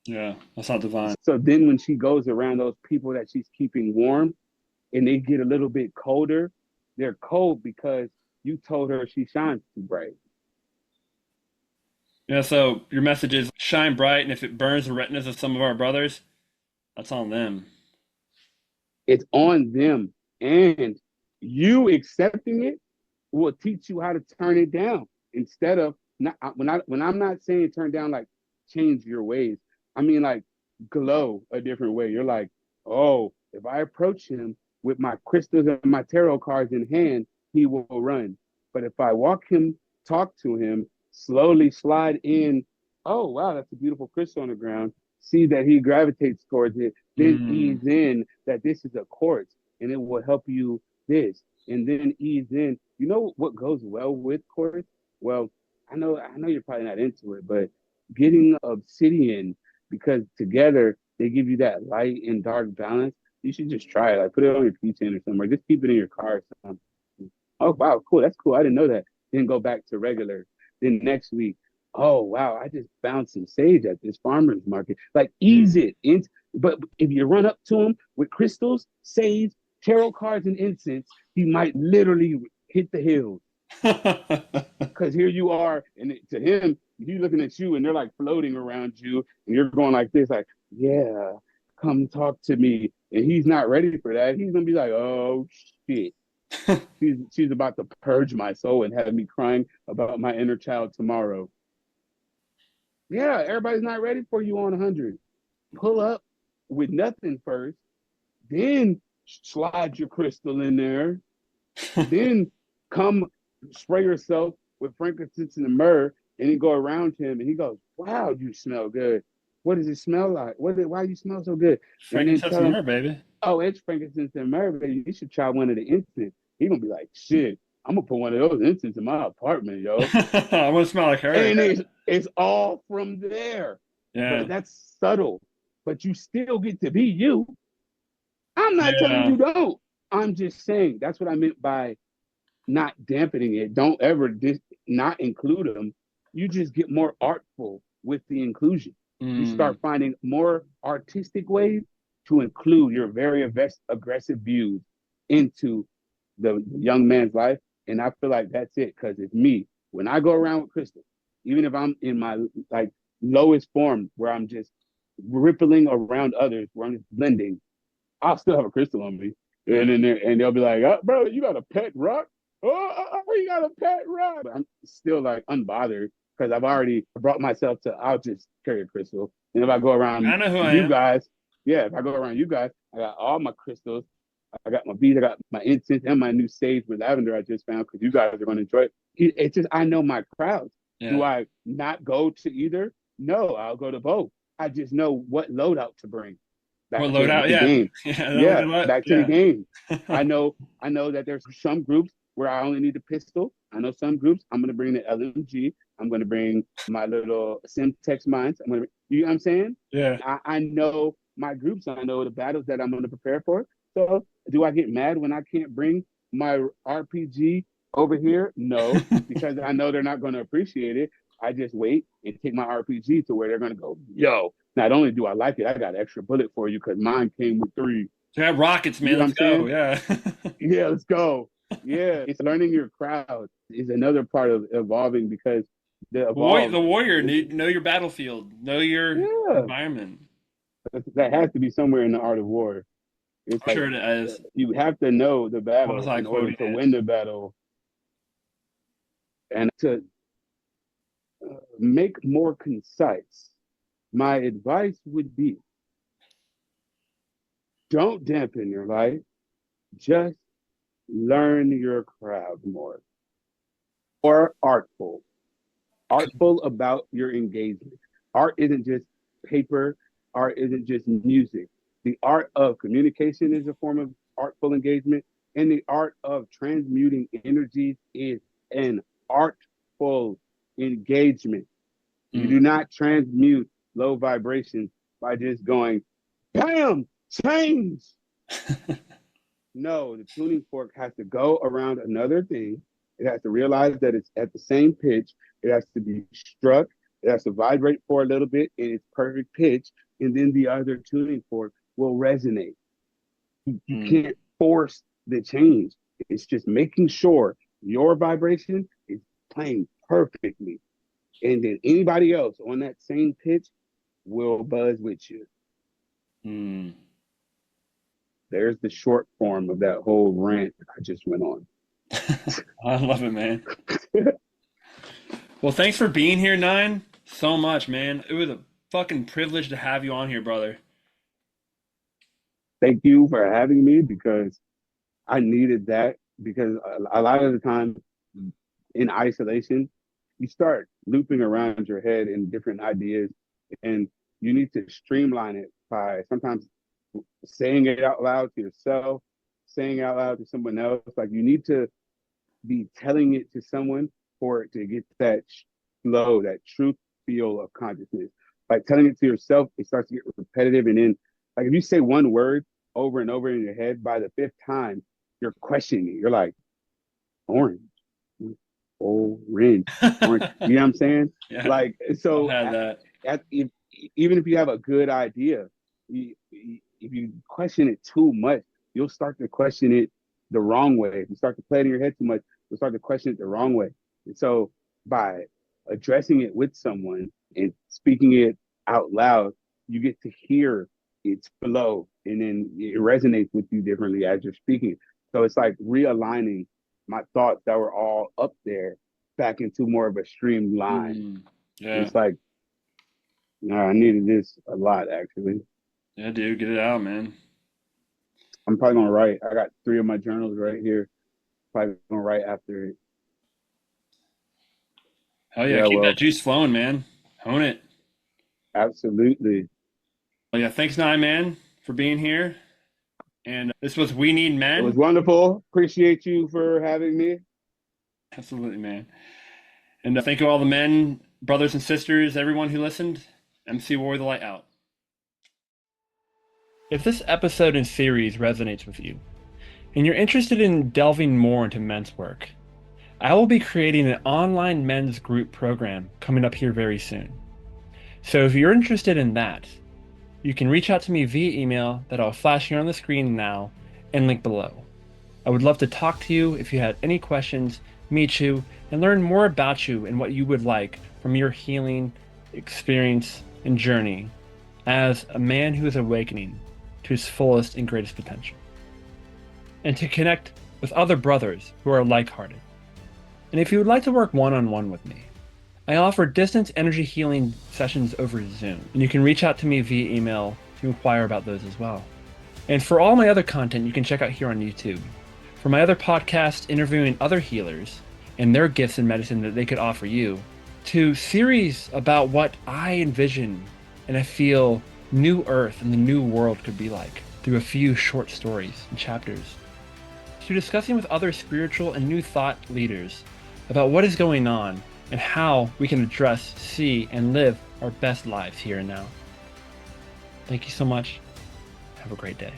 Yeah, that's not divine. So then when she goes around those people that she's keeping warm and they get a little bit colder, they're cold because you told her she shines too bright. Yeah, so your message is shine bright, and if it burns the retinas of some of our brothers, that's on them. It's on them. And you accepting it will teach you how to turn it down instead of not when I'm not saying turn down like change your ways. I mean like glow a different way. You're like, oh, if I approach him with my crystals and my tarot cards in hand, he will run. But if I talk to him, slowly slide in, oh wow, that's a beautiful crystal on the ground. See that he gravitates towards it, then Mm, ease in that this is a quartz and it will help you this, and then ease in. You know what goes well with quartz? Well, I know you're probably not into it, but getting obsidian, because together they give you that light and dark balance. You should just try it. Like put it on your keychain or somewhere. Just keep it in your car or something. Oh wow, cool. That's cool. I didn't know that. Then go back to regular. Then next week, oh wow, I just found some sage at this farmer's market. Like ease it in. But if you run up to him with crystals, sage, tarot cards, and incense, he might literally hit the hills. Because here you are, and to him, he's looking at you, and they're like floating around you, and you're going like this, like, yeah, come talk to me. And he's not ready for that. He's gonna be like, oh shit. She's about to purge my soul and have me crying about my inner child tomorrow. Yeah, everybody's not ready for you on 100. Pull up with nothing first, then slide your crystal in there, then come spray yourself with frankincense and myrrh, and then go around him, and he goes, "Wow, you smell good. What does it smell like? Why you smell so good?" And then Frankincense tell and him, myrrh, baby. "Oh, it's frankincense and myrrh, baby. You should try one of the incense." He gonna be like, "Shit, I'm gonna put one of those incense in my apartment, yo." I want to smell like her. And it's all from there. Yeah. But that's subtle. But you still get to be you. I'm not telling Yeah. you don't. I'm just saying that's what I meant by not dampening it. Don't ever not include them. You just get more artful with the inclusion. You Mm. start finding more artistic ways to include your very aggressive views into the young man's life. And I feel like that's it, because it's me. When I go around with Crystal, even if I'm in my like lowest form where I'm just rippling around others, where I'm just blending, I'll still have a crystal on me. Yeah. And they'll be like, oh, bro, you got a pet rock? You got a pet rock. But I'm still like unbothered because I've already brought myself to, I'll just carry a crystal. And if I go around I know who I you am. guys, yeah, if I go around you guys, I got all my crystals. I got my beads, I got my incense and my new sage with lavender I just found because you guys are going to enjoy it. It's just, I know my crowds. Do Yeah. I not go to either? No, I'll go to both. I just know what loadout to bring What back to loadout? the Yeah. game. Yeah. Yeah, back to the Yeah. game. I know that there's some groups where I only need a pistol. I know some groups I'm gonna bring the LMG. I'm gonna bring my little Simtex mines. You know what I'm saying? Yeah. I know my groups. I know the battles that I'm gonna prepare for. So do I get mad when I can't bring my RPG over here? No, because I know they're not gonna appreciate it. I just wait and take my RPG to where they're gonna go, yo, not only do I like it, I got an extra bullet for you because mine came with three. So I got rockets, You man. know what Let's I'm go. saying? Yeah. Yeah, let's go. Yeah, it's learning your crowd is another part of evolving because the The evolve warrior is, need know your battlefield, know your yeah, environment. that has to be somewhere in the art of war. It's I'm like sure it is. you have to know the battle Quasi in order quoting to it. win the battle and to make more concise. My advice would be don't dampen your light, just learn your crowd more. Or artful about your engagement. Art isn't just paper, art isn't just music. The art of communication is a form of artful engagement, and the art of transmuting energies is an artful engagement. You Mm. do not transmute low vibrations by just going, bam, change. No, the tuning fork has to go around another thing. It has to realize that it's at the same pitch. It has to be struck. It has to vibrate for a little bit in its perfect pitch. And then the other tuning fork will resonate. You Mm. can't force the change. It's just making sure your vibration is playing perfectly. And then anybody else on that same pitch will buzz with you. Mm. There's the short form of that whole rant I just went on. I love it, man. Well, thanks for being here, Nine. So much, man. It was a fucking privilege to have you on here, brother. Thank you for having me because I needed that because a lot of the time in isolation, you start looping around your head in different ideas and you need to streamline it by sometimes saying it out loud to yourself, saying out loud to someone else. Like you need to be telling it to someone for it to get that flow, that truth feel of consciousness. Like telling it to yourself, it starts to get repetitive. And then, like if you say one word over and over in your head, by the fifth time, you're questioning it. You're like, orange, orange, orange. You know what I'm saying? Yeah, Like, I've so had that. even if you have a good idea, if you question it too much, you'll start to question it the wrong way. If you start to play it in your head too much, you'll start to question it the wrong way. And so by addressing it with someone and speaking it out loud, you get to hear its flow and then it resonates with you differently as you're speaking. So it's like realigning my thoughts that were all up there back into more of a streamline. And Yeah. it's like, no, I needed this a lot actually. Yeah, dude, get it out, man. I'm probably gonna write. I got 3 of my journals right here. Probably gonna write after it. Hell yeah, Yeah, keep that well, juice flowing, man. Hone it. absolutely. Well, yeah, thanks, Nye, man, for being here. And this was We Need It was Men. wonderful. Appreciate you for having me. Absolutely, man. And thank you all the men, brothers and sisters, everyone who listened. MC War the Light out. If this episode and series resonates with you, and you're interested in delving more into men's work, I will be creating an online men's group program coming up here very soon. So if you're interested in that, you can reach out to me via email that I'll flash here on the screen now and link below. I would love to talk to you if you had any questions, meet you, and learn more about you and what you would like from your healing experience and journey as a man who is awakening to his fullest and greatest potential. And to connect with other brothers who are like-hearted. And if you would like to work one-on-one with me, I offer distance energy healing sessions over Zoom, and you can reach out to me via email to inquire about those as well. And for all my other content, you can check out here on YouTube. For my other podcasts interviewing other healers and their gifts and medicine that they could offer you, to series about what I envision and I feel New Earth and the New World could be like through a few short stories and chapters, to discussing with other spiritual and new thought leaders about what is going on and how we can address, see, and live our best lives here and now. Thank you so much. Have a great day.